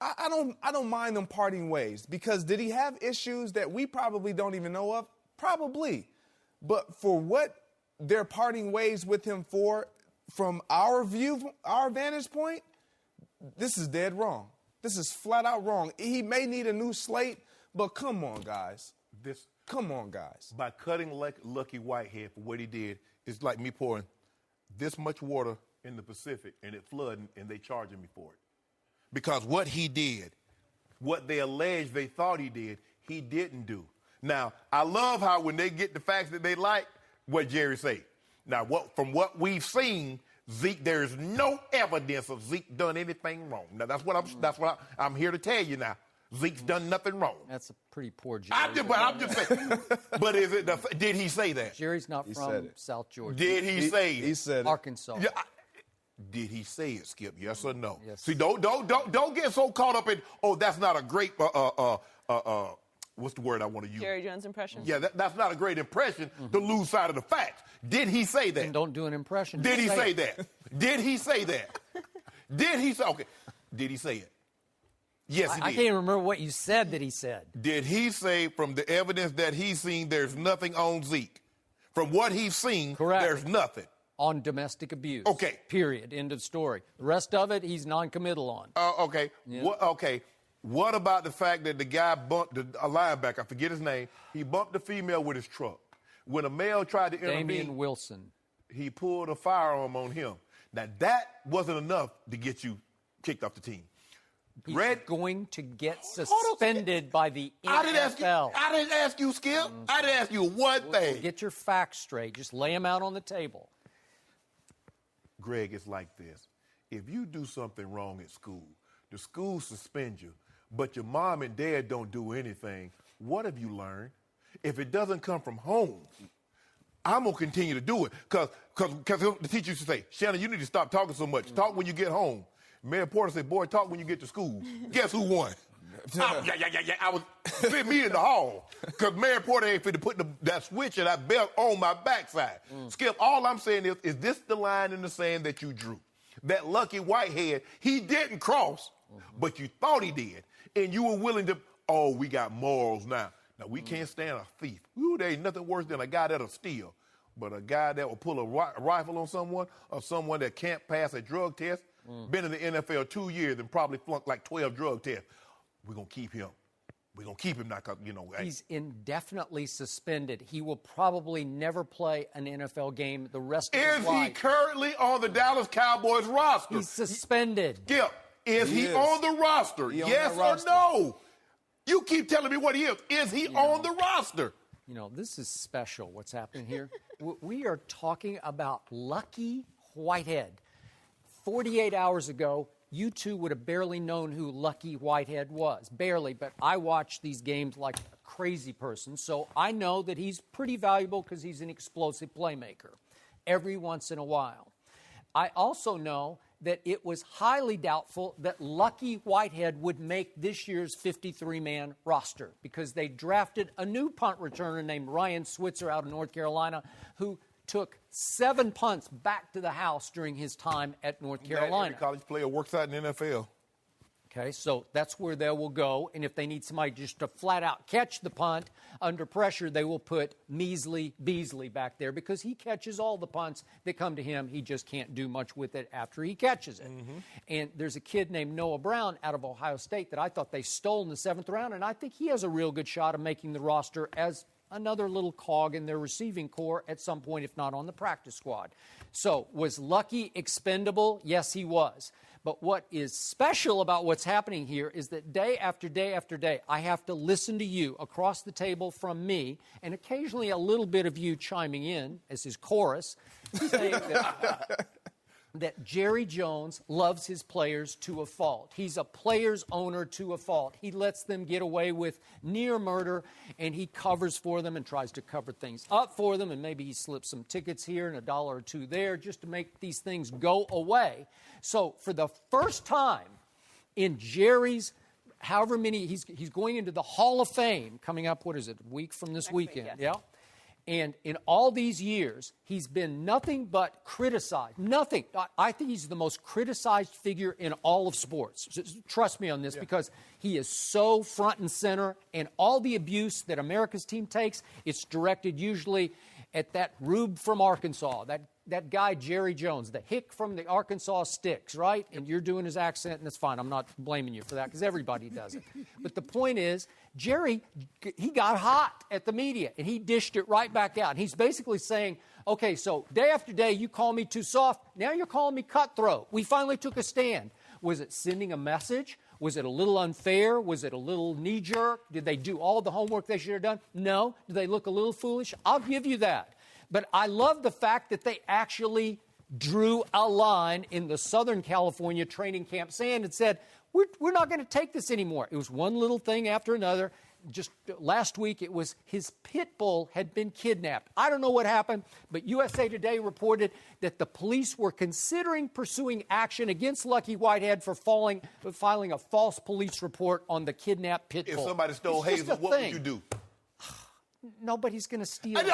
I don't mind them parting ways because did he have issues that we probably don't even know of? Probably. But for what they're parting ways with him for, from our view, our vantage point, this is dead wrong. This is flat out wrong. He may need a new slate, but come on, guys. Come on, guys. By cutting Lucky Whitehead for what he did, it's like me pouring this much water in the Pacific and it flooding and they charging me for it. Because what he did, what they alleged they thought he did, he didn't do. Now, I love how when they get the facts that they like, what Jerry say. Now, from what we've seen, Zeke, there is no evidence of Zeke done anything wrong. Now, that's what I'm here to tell you now. Zeke's done nothing wrong. That's a pretty poor Jerry. I'm just saying. But did he say that? Jerry's not from South Georgia. Did he say it? He said Arkansas. Yeah, did he say it, Skip? Yes or no? Yes. See, don't get so caught up in, that's not a great, what's the word I want to use? Jerry Jones impression? Yeah, that's not a great impression to lose sight of the facts. Did he say that? And don't do an impression. Did he say that? Did he say that? Did he say, okay, did he say it? Yes, he did. I can't even remember what you said that he said. Did he say from the evidence that he's seen there's nothing on Zeke? From what he's seen, Correct. There's nothing. On domestic abuse. Okay. Period. End of story. The rest of it, he's non-committal on. Okay. Yeah. What about the fact that the guy bumped a linebacker, I forget his name, he bumped the female with his truck. When a male tried to intervene, Damian Wilson. He pulled a firearm on him. Now, that wasn't enough to get you kicked off the team. He's going to get suspended by the NFL. I didn't ask you, Skip. I didn't ask you one thing. Get your facts straight. Just lay them out on the table. Greg, it's like this. If you do something wrong at school, the school suspends you, but your mom and dad don't do anything, what have you learned? If it doesn't come from home, I'm going to continue to do it. Because the teacher used to say, Shannon, you need to stop talking so much. Talk when you get home. Mayor Porter said, boy, talk when you get to school. Guess who won? I was fit me in the hall because Mayor Porter ain't fit to put that switch and that belt on my backside. Skip, all I'm saying is this the line in the sand that you drew? That Lucky Whitehead, he didn't cross, but you thought he did. And you were willing to, we got morals now. Now, we can't stand a thief. There ain't nothing worse than a guy that'll steal. But a guy that will pull a rifle on someone or someone that can't pass a drug test, been in the NFL 2 years and probably flunked like 12 drug tests. We're going to keep him. We're going to keep him now because, He's indefinitely suspended. He will probably never play an NFL game the rest of his life. Is he currently on the Dallas Cowboys roster? He's suspended. Skip, is he on the roster? Yes or no? You keep telling me what he is. Is he on the roster? This is special what's happening here. We are talking about Lucky Whitehead. 48 hours ago, you two would have barely known who Lucky Whitehead was. Barely, but I watch these games like a crazy person, so I know that he's pretty valuable because he's an explosive playmaker every once in a while. I also know that it was highly doubtful that Lucky Whitehead would make this year's 53-man roster because they drafted a new punt returner named Ryan Switzer out of North Carolina who took 7 punts back to the house during his time at North Carolina. Every college player works out in the NFL. Okay, so that's where they will go. And if they need somebody just to flat out catch the punt under pressure, they will put Measly Beasley back there because he catches all the punts that come to him. He just can't do much with it after he catches it. Mm-hmm. And there's a kid named Noah Brown out of Ohio State that I thought they stole in the 7th round, and I think he has a real good shot of making the roster as another little cog in their receiving corps at some point, if not on the practice squad. So was Lucky expendable? Yes, he was. But what is special about what's happening here is that day after day after day, I have to listen to you across the table from me, and occasionally a little bit of you chiming in as his chorus, saying that Jerry Jones loves his players to a fault. He's a player's owner to a fault. He lets them get away with near murder, and he covers for them and tries to cover things up for them, and maybe he slips some tickets here and $1 or $2 there just to make these things go away. So for the first time in Jerry's however many, he's going into the Hall of Fame coming up, what is it, a week from this weekend? Yes. Yeah. And in all these years, he's been nothing but criticized. Nothing. I think he's the most criticized figure in all of sports. Trust me on this, because he is so front and center, and all the abuse that America's team takes, it's directed usually at that rube from Arkansas, that guy Jerry Jones, the hick from the Arkansas Sticks, right? And you're doing his accent, and it's fine. I'm not blaming you for that because everybody does it. But the point is, Jerry, he got hot at the media, and he dished it right back out. And he's basically saying, okay, so day after day you call me too soft. Now you're calling me cutthroat. We finally took a stand. Was it sending a message? Was it a little unfair? Was it a little knee-jerk? Did they do all the homework they should have done? No. Did they look a little foolish? I'll give you that. But I love the fact that they actually drew a line in the Southern California training camp sand and said, we're not going to take this anymore. It was one little thing after another. Just last week, it was his pit bull had been kidnapped. I don't know what happened, but USA Today reported that the police were considering pursuing action against Lucky Whitehead for filing a false police report on the kidnapped pit bull. If somebody stole Hazel, what would you do? Nobody's going to steal it.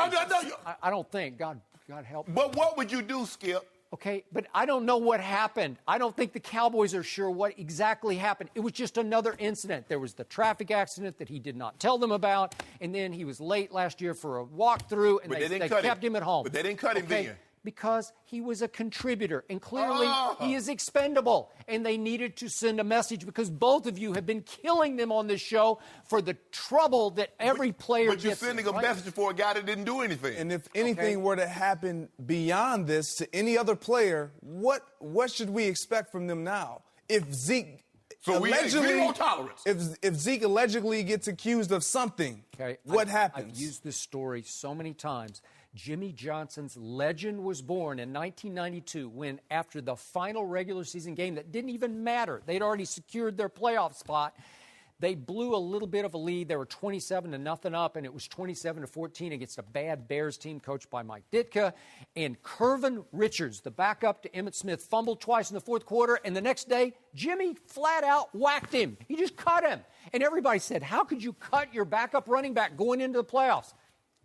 I don't think. God help me. But what would you do, Skip? Okay, but I don't know what happened. I don't think the Cowboys are sure what exactly happened. It was just another incident. There was the traffic accident that he did not tell them about, and then he was late last year for a walkthrough, and they kept him at home. But they didn't cut him then. Because he was a contributor, and clearly he is expendable. And they needed to send a message because both of you have been killing them on this show for the trouble that every player gets. But you're sending a message for a guy that didn't do anything. And if anything were to happen beyond this to any other player, what should we expect from them now? If Zeke zero tolerance. If Zeke allegedly gets accused of something, what happens? I've used this story so many times. Jimmy Johnson's legend was born in 1992 when, after the final regular season game that didn't even matter, they'd already secured their playoff spot, they blew a little bit of a lead. They were 27-0 up, and it was 27-14 against a bad Bears team coached by Mike Ditka. And Curvin Richards, the backup to Emmitt Smith, fumbled twice in the fourth quarter, and the next day, Jimmy flat out whacked him. He just cut him. And everybody said, how could you cut your backup running back going into the playoffs?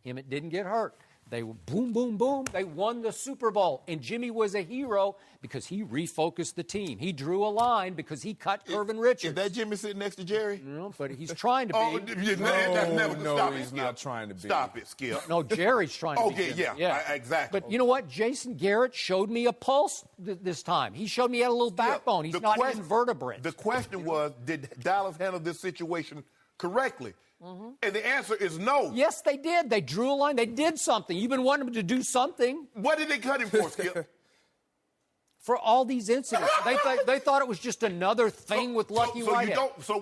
Emmitt didn't get hurt. They boom, boom, boom. They won the Super Bowl. And Jimmy was a hero because he refocused the team. He drew a line because he cut Curvin Richards. Is that Jimmy sitting next to Jerry? No, but he's trying to be. No, he's not trying to be. Stop it, Skip. No, Jerry's trying to be. Okay, yeah, exactly. But you know what? Jason Garrett showed me a pulse this time. He showed me he had a little backbone. He's not invertebrate. The question was, did Dallas handle this situation correctly? And the answer is no. Yes, they did. They drew a line. They did something. You've been wanting them to do something. What did they cut him for, Skip? For all these incidents. They thought it was just another thing with Lucky Whitehead.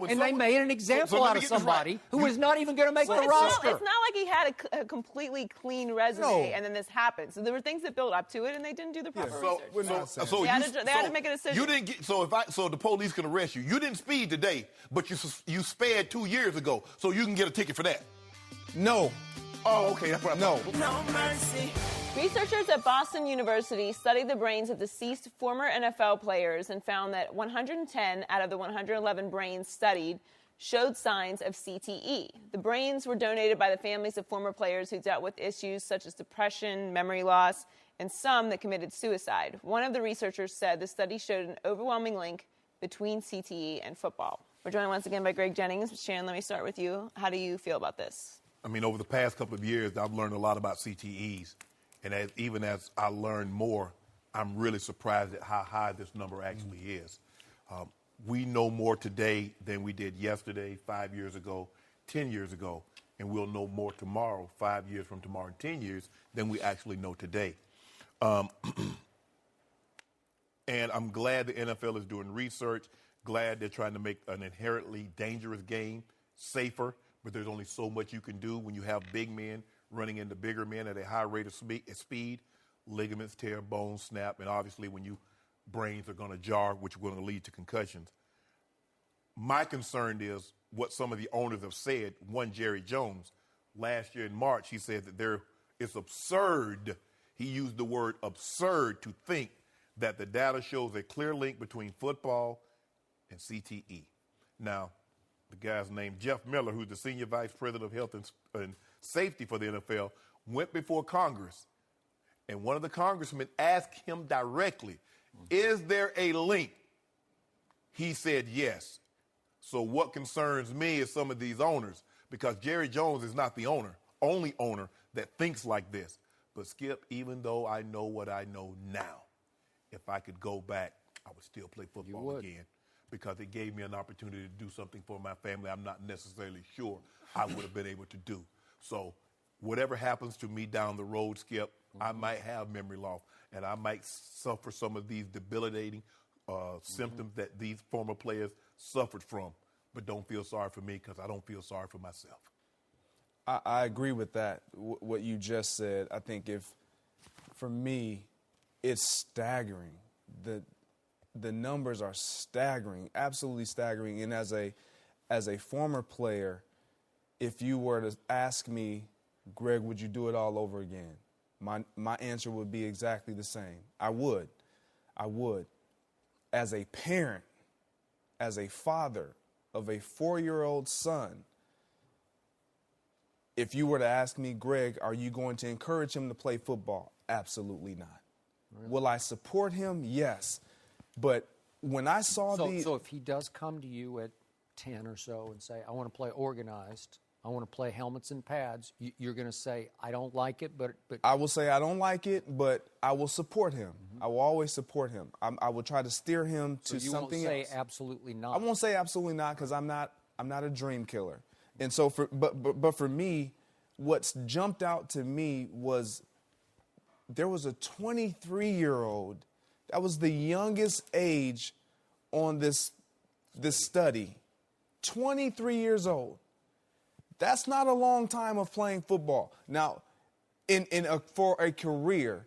And they made an example out of somebody who was not even going to make the roster. It's not like he had a completely clean resume and then this happened. So there were things that built up to it, and they didn't do the proper research. So they had to make a decision. You didn't get, so the police can arrest you. You didn't speed today, but you sped 2 years ago, so you can get a ticket for that. No. Oh, okay. That's what No. No mercy. Researchers at Boston University studied the brains of deceased former NFL players and found that 110 out of the 111 brains studied showed signs of CTE. The brains were donated by the families of former players who dealt with issues such as depression, memory loss, and some that committed suicide. One of the researchers said the study showed an overwhelming link between CTE and football. We're joined once again by Greg Jennings. Shannon, let me start with you. How do you feel about this? I mean, over the past couple of years, I've learned a lot about CTEs. And even as I learn more, I'm really surprised at how high this number actually is. We know more today than we did yesterday, 5 years ago, 10 years ago, and we'll know more tomorrow, 5 years from tomorrow, and 10 years, than we actually know today. And I'm glad the NFL is doing research, glad they're trying to make an inherently dangerous game safer, but there's only so much you can do when you have big men running into bigger men at a high rate of speed. Ligaments tear, bones snap, and obviously when you brains are going to jar, which are going to lead to concussions. My concern is what some of the owners have said. One, Jerry Jones, last year in March, he said that it's absurd. He used the word absurd to think that the data shows a clear link between football and CTE. Now, the guy's named Jeff Miller, who's the senior vice president of health and safety for the NFL, went before Congress, and one of the congressmen asked him directly, is there a link? He said yes. So what concerns me is some of these owners, because Jerry Jones is not the only owner that thinks like this. But Skip, even though I know what I know now, if I could go back, I would still play football again, because it gave me an opportunity to do something for my family I'm not necessarily sure I would have been able to do. So whatever happens to me down the road, Skip, I might have memory loss, and I might suffer some of these debilitating symptoms that these former players suffered from. But don't feel sorry for me, because I don't feel sorry for myself. I agree with that, what you just said. I think for me, it's staggering. The numbers are staggering, absolutely staggering. And as a former player, if you were to ask me, Greg, would you do it all over again? My answer would be exactly the same. I would. As a parent, as a father of a 4-year-old son, if you were to ask me, Greg, are you going to encourage him to play football? Absolutely not. Really? Will I support him? Yes. But when I saw So if he does come to you at 10 or so and say, I want to play organized, I want to play helmets and pads, you're going to say, I don't like it, but I will say I don't like it, but I will support him. I will always support him. I will try to steer him to something else. You won't say absolutely not. I won't say absolutely not, because I'm not a dream killer. And so but for me, what's jumped out to me was there was a 23-year-old. That was the youngest age on this study. 23 years old. That's not a long time of playing football. Now, for a career,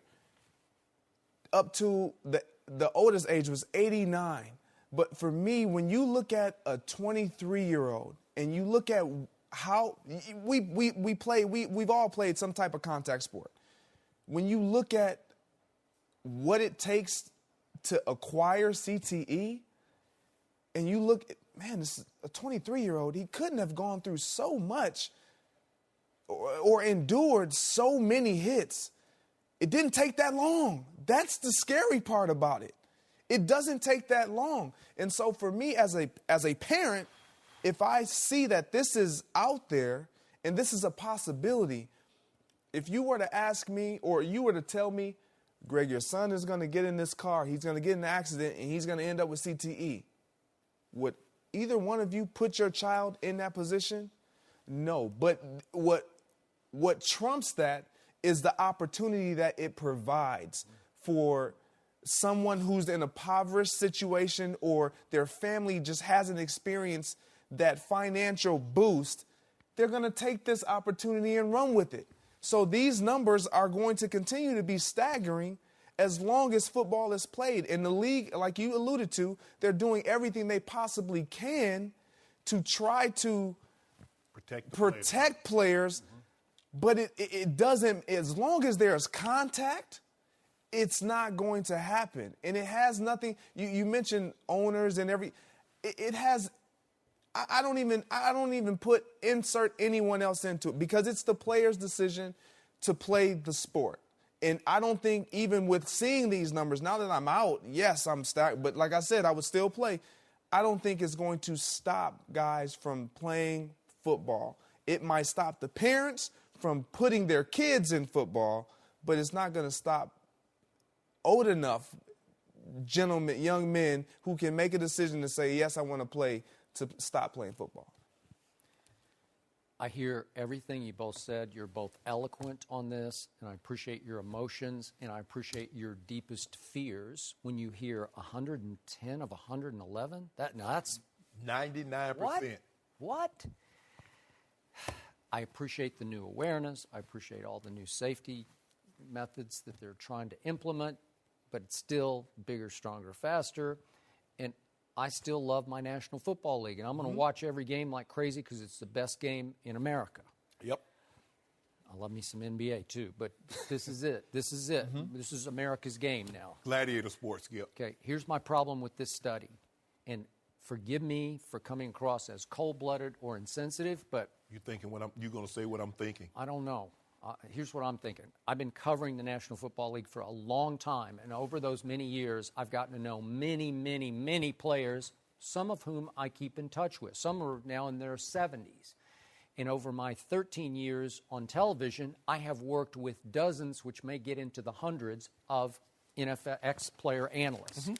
up to the oldest age was 89. But for me, when you look at a 23-year-old and you look at how we've all played some type of contact sport. When you look at what it takes to acquire CTE, and you look at, man, this is a 23-year-old. He couldn't have gone through so much or endured so many hits. It didn't take that long. That's the scary part about it. It doesn't take that long. And so for me as a parent, if I see that this is out there and this is a possibility, if you were to ask me or you were to tell me, Greg, your son is going to get in this car, he's going to get in an accident, and he's going to end up with CTE, would either one of you put your child in that position? No. But what trumps that is the opportunity that it provides for someone who's in a impoverished situation or their family just hasn't experienced that financial boost. They're going to take this opportunity and run with it. So these numbers are going to continue to be staggering as long as football is played. In the league, like you alluded to, they're doing everything they possibly can to try to protect players. But it doesn't, as long as there's contact, it's not going to happen. And it has nothing, you mentioned owners and it has, I don't even insert anyone else into it because it's the player's decision to play the sport. And I don't think even with seeing these numbers, now that I'm out, yes, I'm stacked. But like I said, I would still play. I don't think it's going to stop guys from playing football. It might stop the parents from putting their kids in football, but it's not going to stop old enough gentlemen, young men who can make a decision to say, yes, I want to play, to stop playing football. I hear everything you both said. You're both eloquent on this, and I appreciate your emotions, and I appreciate your deepest fears when you hear 110 of 111. That's 99%. What? I appreciate the new awareness. I appreciate all the new safety methods that they're trying to implement, but it's still bigger, stronger, faster. And I still love my National Football League, and I'm going to watch every game like crazy because it's the best game in America. Yep. I love me some NBA too, but this is it. This is it. This is America's game now. Gladiator sports, Skip. Okay, here's my problem with this study. And forgive me for coming across as cold-blooded or insensitive, but You're going to say what I'm thinking. I don't know. Here's what I'm thinking. I've been covering the National Football League for a long time, and over those many years, I've gotten to know many, many, many players, some of whom I keep in touch with. Some are now in their 70s. And over my 13 years on television, I have worked with dozens, which may get into the hundreds, of NFL ex-player analysts. And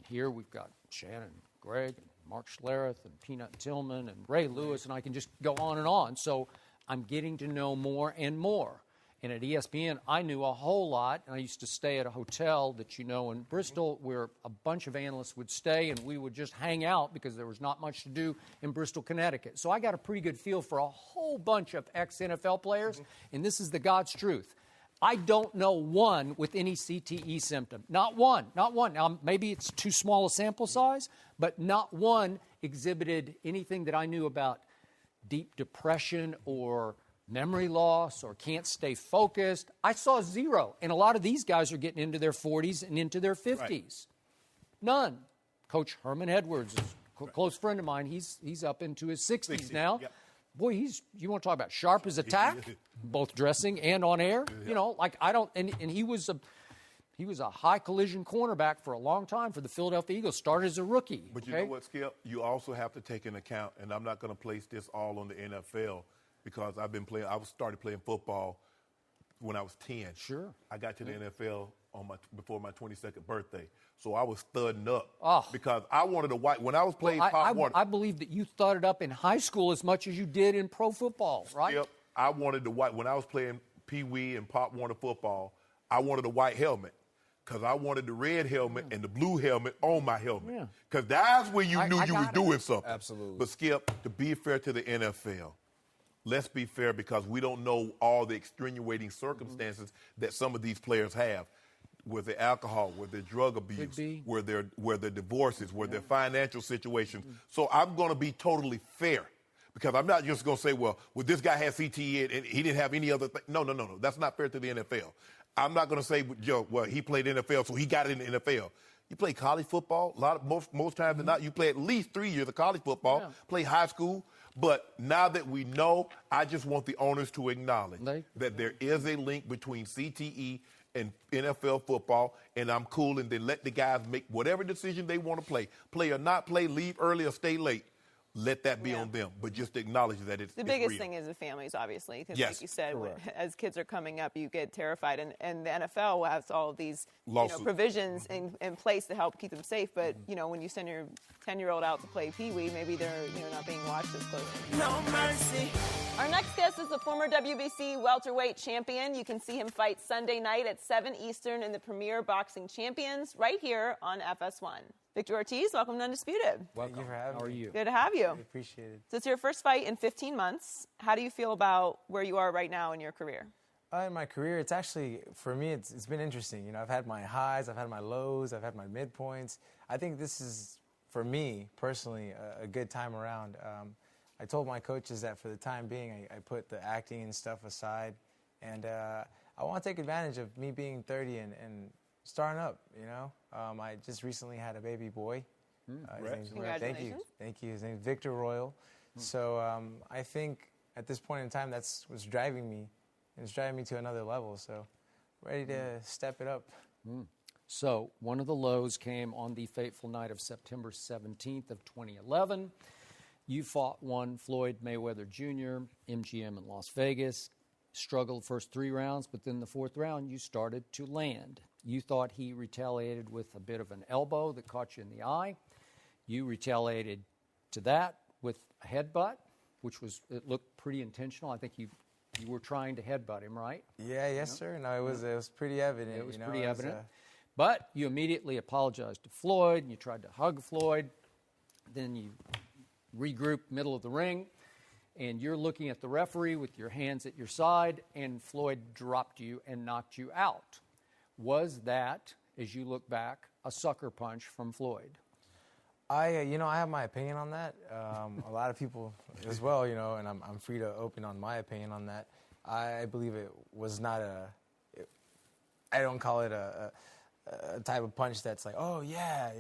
here we've got Shannon, Greg, and Mark Schlereth, and Peanut Tillman, and Ray Lewis, and I can just go on and on. So I'm getting to know more and more. And at ESPN, I knew a whole lot, and I used to stay at a hotel that you know in Bristol where a bunch of analysts would stay, and we would just hang out because there was not much to do in Bristol, Connecticut. So I got a pretty good feel for a whole bunch of ex-NFL players, and this is the God's truth. I don't know one with any CTE symptom. Not one. Not one. Now, maybe it's too small a sample size, but not one exhibited anything that I knew about deep depression or memory loss or can't stay focused. I saw zero. And a lot of these guys are getting into their 40s and into their 50s. Right. None. Coach Herman Edwards is a close friend of mine. He's up into his 60s now. Yep. Boy, you want to talk about sharp as a tack, both dressing and on air. You know, like and he was a high collision cornerback for a long time for the Philadelphia Eagles, started as a rookie. But you know what, Skip? You also have to take into account, and I'm not going to place this all on the NFL because I started playing football when I was 10. Sure. I got to the NFL before my 22nd birthday. So I was thudding up because I wanted to white. When I was playing Pop Warner. I believe that you thudded up in high school as much as you did in pro football, right? Yep. I wanted the white. When I was playing Pee Wee and Pop Warner football, I wanted a white helmet because I wanted the red helmet and the blue helmet on my helmet. Because that's when you knew you was doing something. Absolutely. But, Skip, to be fair to the NFL, let's be fair because we don't know all the extenuating circumstances that some of these players have. With their alcohol, with their drug abuse, where their divorces, where their financial situations. So I'm going to be totally fair because I'm not just going to say, well, this guy had CTE and he didn't have any other thing. No. That's not fair to the NFL. I'm not going to say, well, he played NFL, so he got in the NFL. You play college football, most times than not, you play at least 3 years of college football, play high school. But now that we know, I just want the owners to acknowledge that there is a link between CTE and NFL football, and I'm cool, and then let the guys make whatever decision they want to play or not play, leave early or stay late. let that be on them, but just acknowledge that it's the biggest real. thing is the families, obviously, because Yes. like you said, Correct. as kids are coming up, you get terrified, and the NFL has all of these Lawsuits. provisions in place to help keep them safe. But when you send your 10-year-old out to play Pee Wee, maybe they're not being watched as closely. No mercy. Our next guest is the former WBC welterweight champion. You can see him fight Sunday night at 7 Eastern in the Premier Boxing Champions right here on FS1. Victor Ortiz, welcome to Undisputed. Thank you for having me. How are you? Good to have you. I appreciate it. So it's your first fight in 15 months. How do you feel about where you are right now in your career? In my career, it's actually, for me, it's been interesting. I've had my highs, I've had my lows, I've had my midpoints. I think this is, for me, personally, a good time around. I told my coaches that for the time being, I put the acting and stuff aside. And I want to take advantage of me being 30 and starting up, I just recently had a baby boy. His name's Congratulations. Thank you. His name's Victor Royal. So I think at this point in time, that's what's driving me. And it's driving me to another level. So ready to step it up. So one of the lows came on the fateful night of September 17th of 2011. You fought one Floyd Mayweather Jr., MGM in Las Vegas. Struggled first 3 rounds, but then the 4th round you started to land. You thought he retaliated with a bit of an elbow that caught you in the eye. You retaliated to that with a headbutt, it looked pretty intentional. I think you were trying to headbutt him, right? Yeah, yes, sir. No, it was pretty evident. It was pretty evident. But you immediately apologized to Floyd, and you tried to hug Floyd. Then you regrouped middle of the ring, and you're looking at the referee with your hands at your side, and Floyd dropped you and knocked you out. Was that, as you look back, a sucker punch from Floyd? I have my opinion on that. A lot of people as well, and I'm free to open on my opinion on that. I believe it was not I don't call it a type of punch that's like, oh yeah,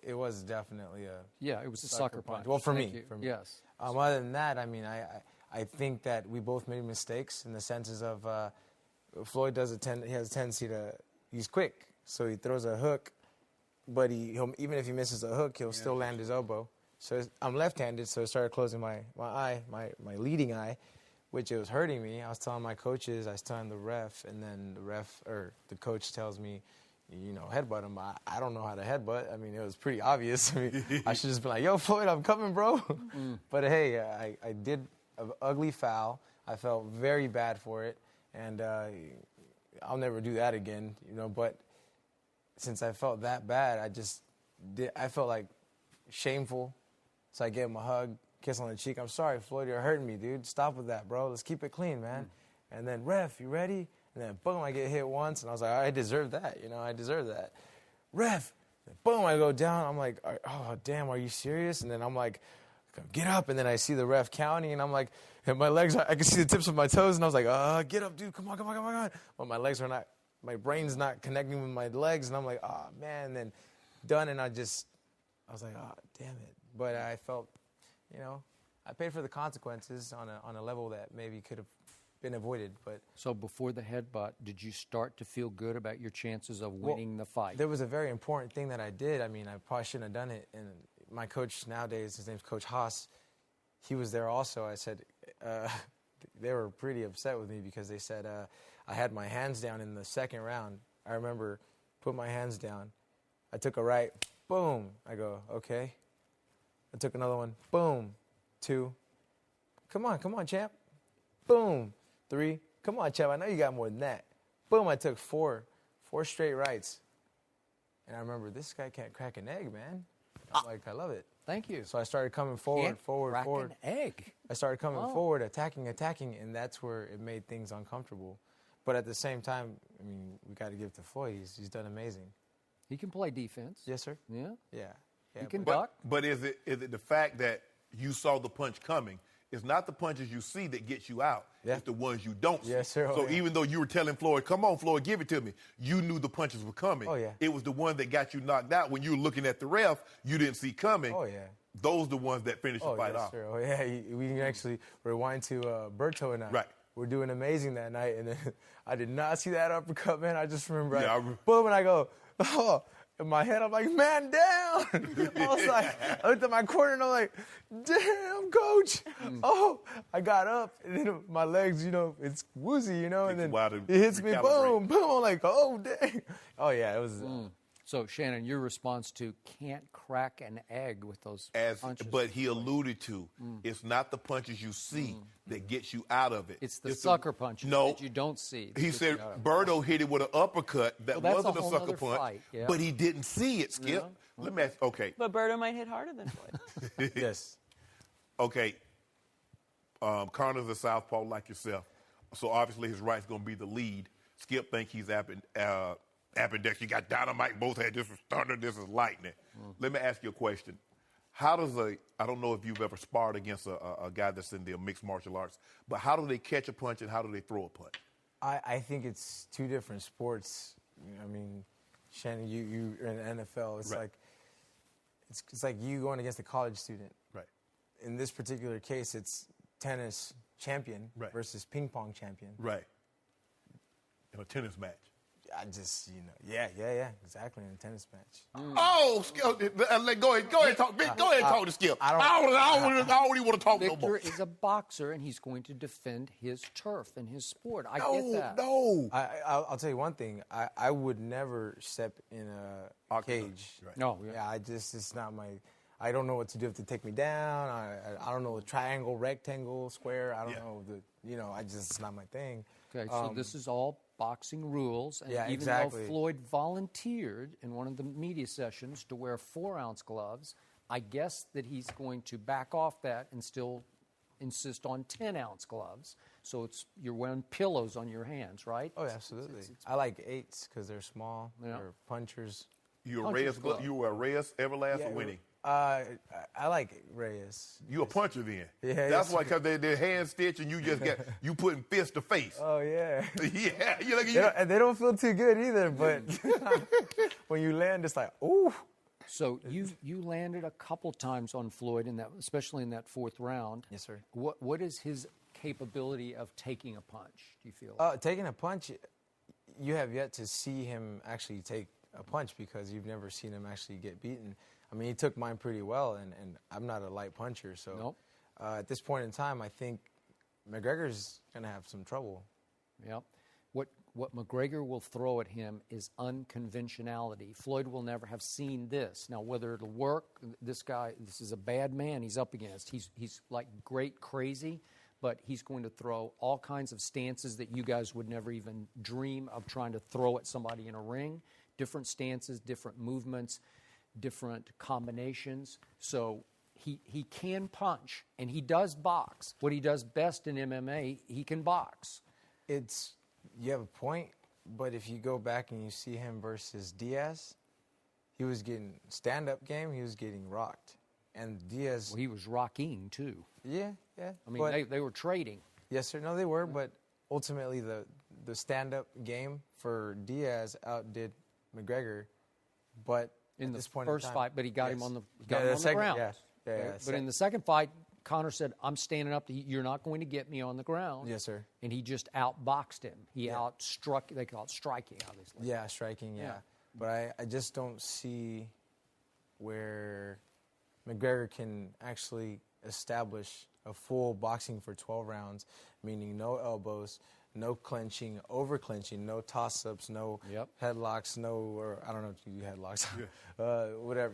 it was definitely it was a sucker punch. Well, for Thank me, you. Yes. Other than that, I think that we both made mistakes in the senses of Floyd he has a tendency he's quick, so he throws a hook, but he'll even if he misses a hook, he'll still land his elbow. So I'm left-handed, so I started closing my eye, my leading eye, which it was hurting me. I was telling my coaches, I was telling the ref, and then the coach tells me, headbutt him. I don't know how to headbutt. It was pretty obvious. I should just be like, yo, Floyd, I'm coming, bro. But hey, I did an ugly foul. I felt very bad for it, and I'll never do that again, But since I felt that bad, I felt like shameful. So I gave him a hug, kiss on the cheek. I'm sorry, Floyd, you're hurting me, dude. Stop with that, bro. Let's keep it clean, man. And then, ref, you ready? And then, boom, I get hit once, and I was like, I deserve that, I deserve that. Ref, boom, I go down. I'm like, oh, damn, are you serious? And then I'm like, get up. And then I see the ref counting, and I'm like, and my legs, I can see the tips of my toes, and I was like, get up, dude, come on. But my legs are not, my brain's not connecting with my legs, and I'm like, oh, man. And then done, and I was like, oh, damn it. But I felt, I paid for the consequences on a level that maybe could have been avoided. But so before the headbutt, did you start to feel good about your chances of winning the fight? There was a very important thing that I did. I probably shouldn't have done it. And my coach nowadays, his name's Coach Haas, he was there also. I said, they were pretty upset with me because they said I had my hands down in the 2nd round. I remember put my hands down. I took a right, boom. I go, okay. I took another one, boom. 2. Come on, champ. Boom. 3. Come on, champ. I know you got more than that. Boom. I took 4 straight rights. And I remember, this guy can't crack an egg, man. I'm like, I love it. Thank you. So I started coming forward. Crack an egg. I started coming forward, attacking, and that's where it made things uncomfortable. But at the same time, we got to give it to Floyd. He's done amazing. He can play defense. Yes, sir. Yeah. Yeah. He can duck. But is it the fact that you saw the punch coming? It's not the punches you see that get you out. Yeah. It's the ones you don't see. Yes, sir. So even though you were telling Floyd, come on, Floyd, give it to me, you knew the punches were coming. Oh, yeah. It was the one that got you knocked out when you were looking at the ref, you didn't see coming. Oh, yeah. Those are the ones that finished the fight yes, off. Sir. Oh, yeah. We can actually rewind to Berto and I. Right. We're doing amazing that night, and then I did not see that uppercut, man. I just remember, Yeah, boom, and I go, oh. in my head, I'm like, man, down. I looked at my corner and I'm like, damn, coach. Oh, I got up and then my legs, it's woozy, and then it hits me, boom, boom. I'm like, oh, dang. Oh, yeah, it was. So, Shannon, your response to can't crack an egg with those punches. But he alluded to, it's not the punches you see that gets you out of it. It's the sucker punches that you don't see. He said Birdo hit it with an uppercut that wasn't a sucker punch, fight, yeah. but he didn't see it, Skip. Yeah. Let me ask, okay. But Birdo might hit harder than Floyd. Yes. Okay. Connor's a southpaw like yourself, so obviously his right's going to be the lead. Skip think he's ambidextrous. You got dynamite, both hands. This is thunder, this is lightning. Let me ask you a question. How does I don't know if you've ever sparred against a guy that's in the mixed martial arts, but how do they catch a punch and how do they throw a punch? I think it's two different sports. I mean, Shannon, you're in the NFL. It's like it's like you going against a college student. Right. In this particular case, it's tennis champion versus ping pong champion. Right. In a tennis match. I just, exactly, in a tennis match. Oh, Skip, go ahead, talk to Skip. I don't even want to talk no more. Victor is a boxer, and he's going to defend his turf and his sport. I get that. No. I'll tell you one thing. I would never step in a cage. Right. No. Yeah, it's not my. I don't know what to do if they take me down. I don't know, triangle, rectangle, square. I don't know. It's not my thing. Okay, so this is all boxing rules. And even though Floyd volunteered in one of the media sessions to wear 4-ounce gloves, I guess that he's going to back off that and still insist on 10-ounce gloves. So you're wearing pillows on your hands, right? Oh, yeah, absolutely. I like 8s because they're small. They're punchers. You were a Reyes, Everlast, or Winnie? I like Reyes. You a puncher then? Yeah. That's why, because they're hand stitch and you just you putting fist to face. Oh yeah. Yeah. And they don't feel too good either. But when you land, it's like ooh. So you landed a couple times on Floyd especially in that 4th round. Yes, sir. What is his capability of taking a punch? Do you feel? Taking a punch, you have yet to see him actually take a punch because you've never seen him actually get beaten. I mean, he took mine pretty well, and I'm not a light puncher. So at this point in time, I think McGregor's going to have some trouble. Yep. What McGregor will throw at him is unconventionality. Floyd will never have seen this. Now, whether it'll work, this is a bad man he's up against. He's like great crazy, but he's going to throw all kinds of stances that you guys would never even dream of trying to throw at somebody in a ring. Different stances, different movements, different combinations. So he can punch, and he does box. What he does best in MMA, he can box. You have a point, but if you go back and you see him versus Diaz, he was getting stand-up game, he was getting rocked. And Diaz... Well, he was rocking, too. Yeah. I mean, they were trading. Yes, sir. No, they were, but ultimately the stand-up game for Diaz outdid McGregor, but in this the point first in time, fight, but he got him on the second, ground. Yeah. But in the second fight, Conor said, "I'm standing up. You're not going to get me on the ground." Yes, sir. And he just outboxed him. He outstruck. They call it striking, obviously. Yeah, striking. Yeah. But I just don't see where McGregor can actually establish a full boxing for 12 rounds, meaning no elbows, no clenching, over clenching, no toss-ups, no headlocks, or I don't know if you do headlocks, whatever.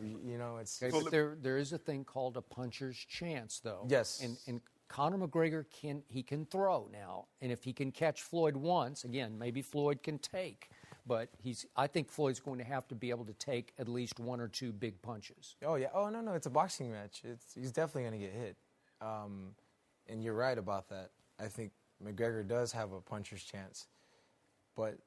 It's. Okay, but there is a thing called a puncher's chance, though. Yes. And Conor McGregor can throw now, and if he can catch Floyd once, again, maybe Floyd can take. But I think Floyd's going to have to be able to take at least 1 or 2 big punches. Oh yeah. Oh no, it's a boxing match. He's definitely going to get hit. And you're right about that. I think McGregor does have a puncher's chance, but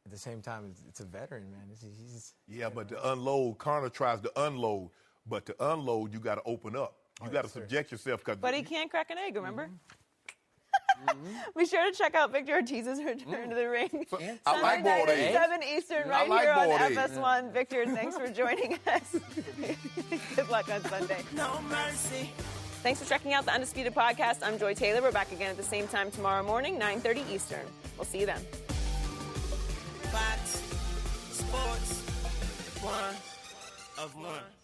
at the same time, it's a veteran, man. But to unload, Conor tries to unload, but to unload, you got to open up. You got to subject yourself. But he can't crack an egg, remember? Be sure to check out Victor Ortiz's return to the ring. I like boiled eggs. 7 Eastern, right here on FS1. Victor, thanks for joining us. Good luck on Sunday. No mercy. Thanks for checking out the Undisputed Podcast. I'm Joy Taylor. We're back again at the same time tomorrow morning, 9:30 Eastern. We'll see you then. Fox Sports 1. of money.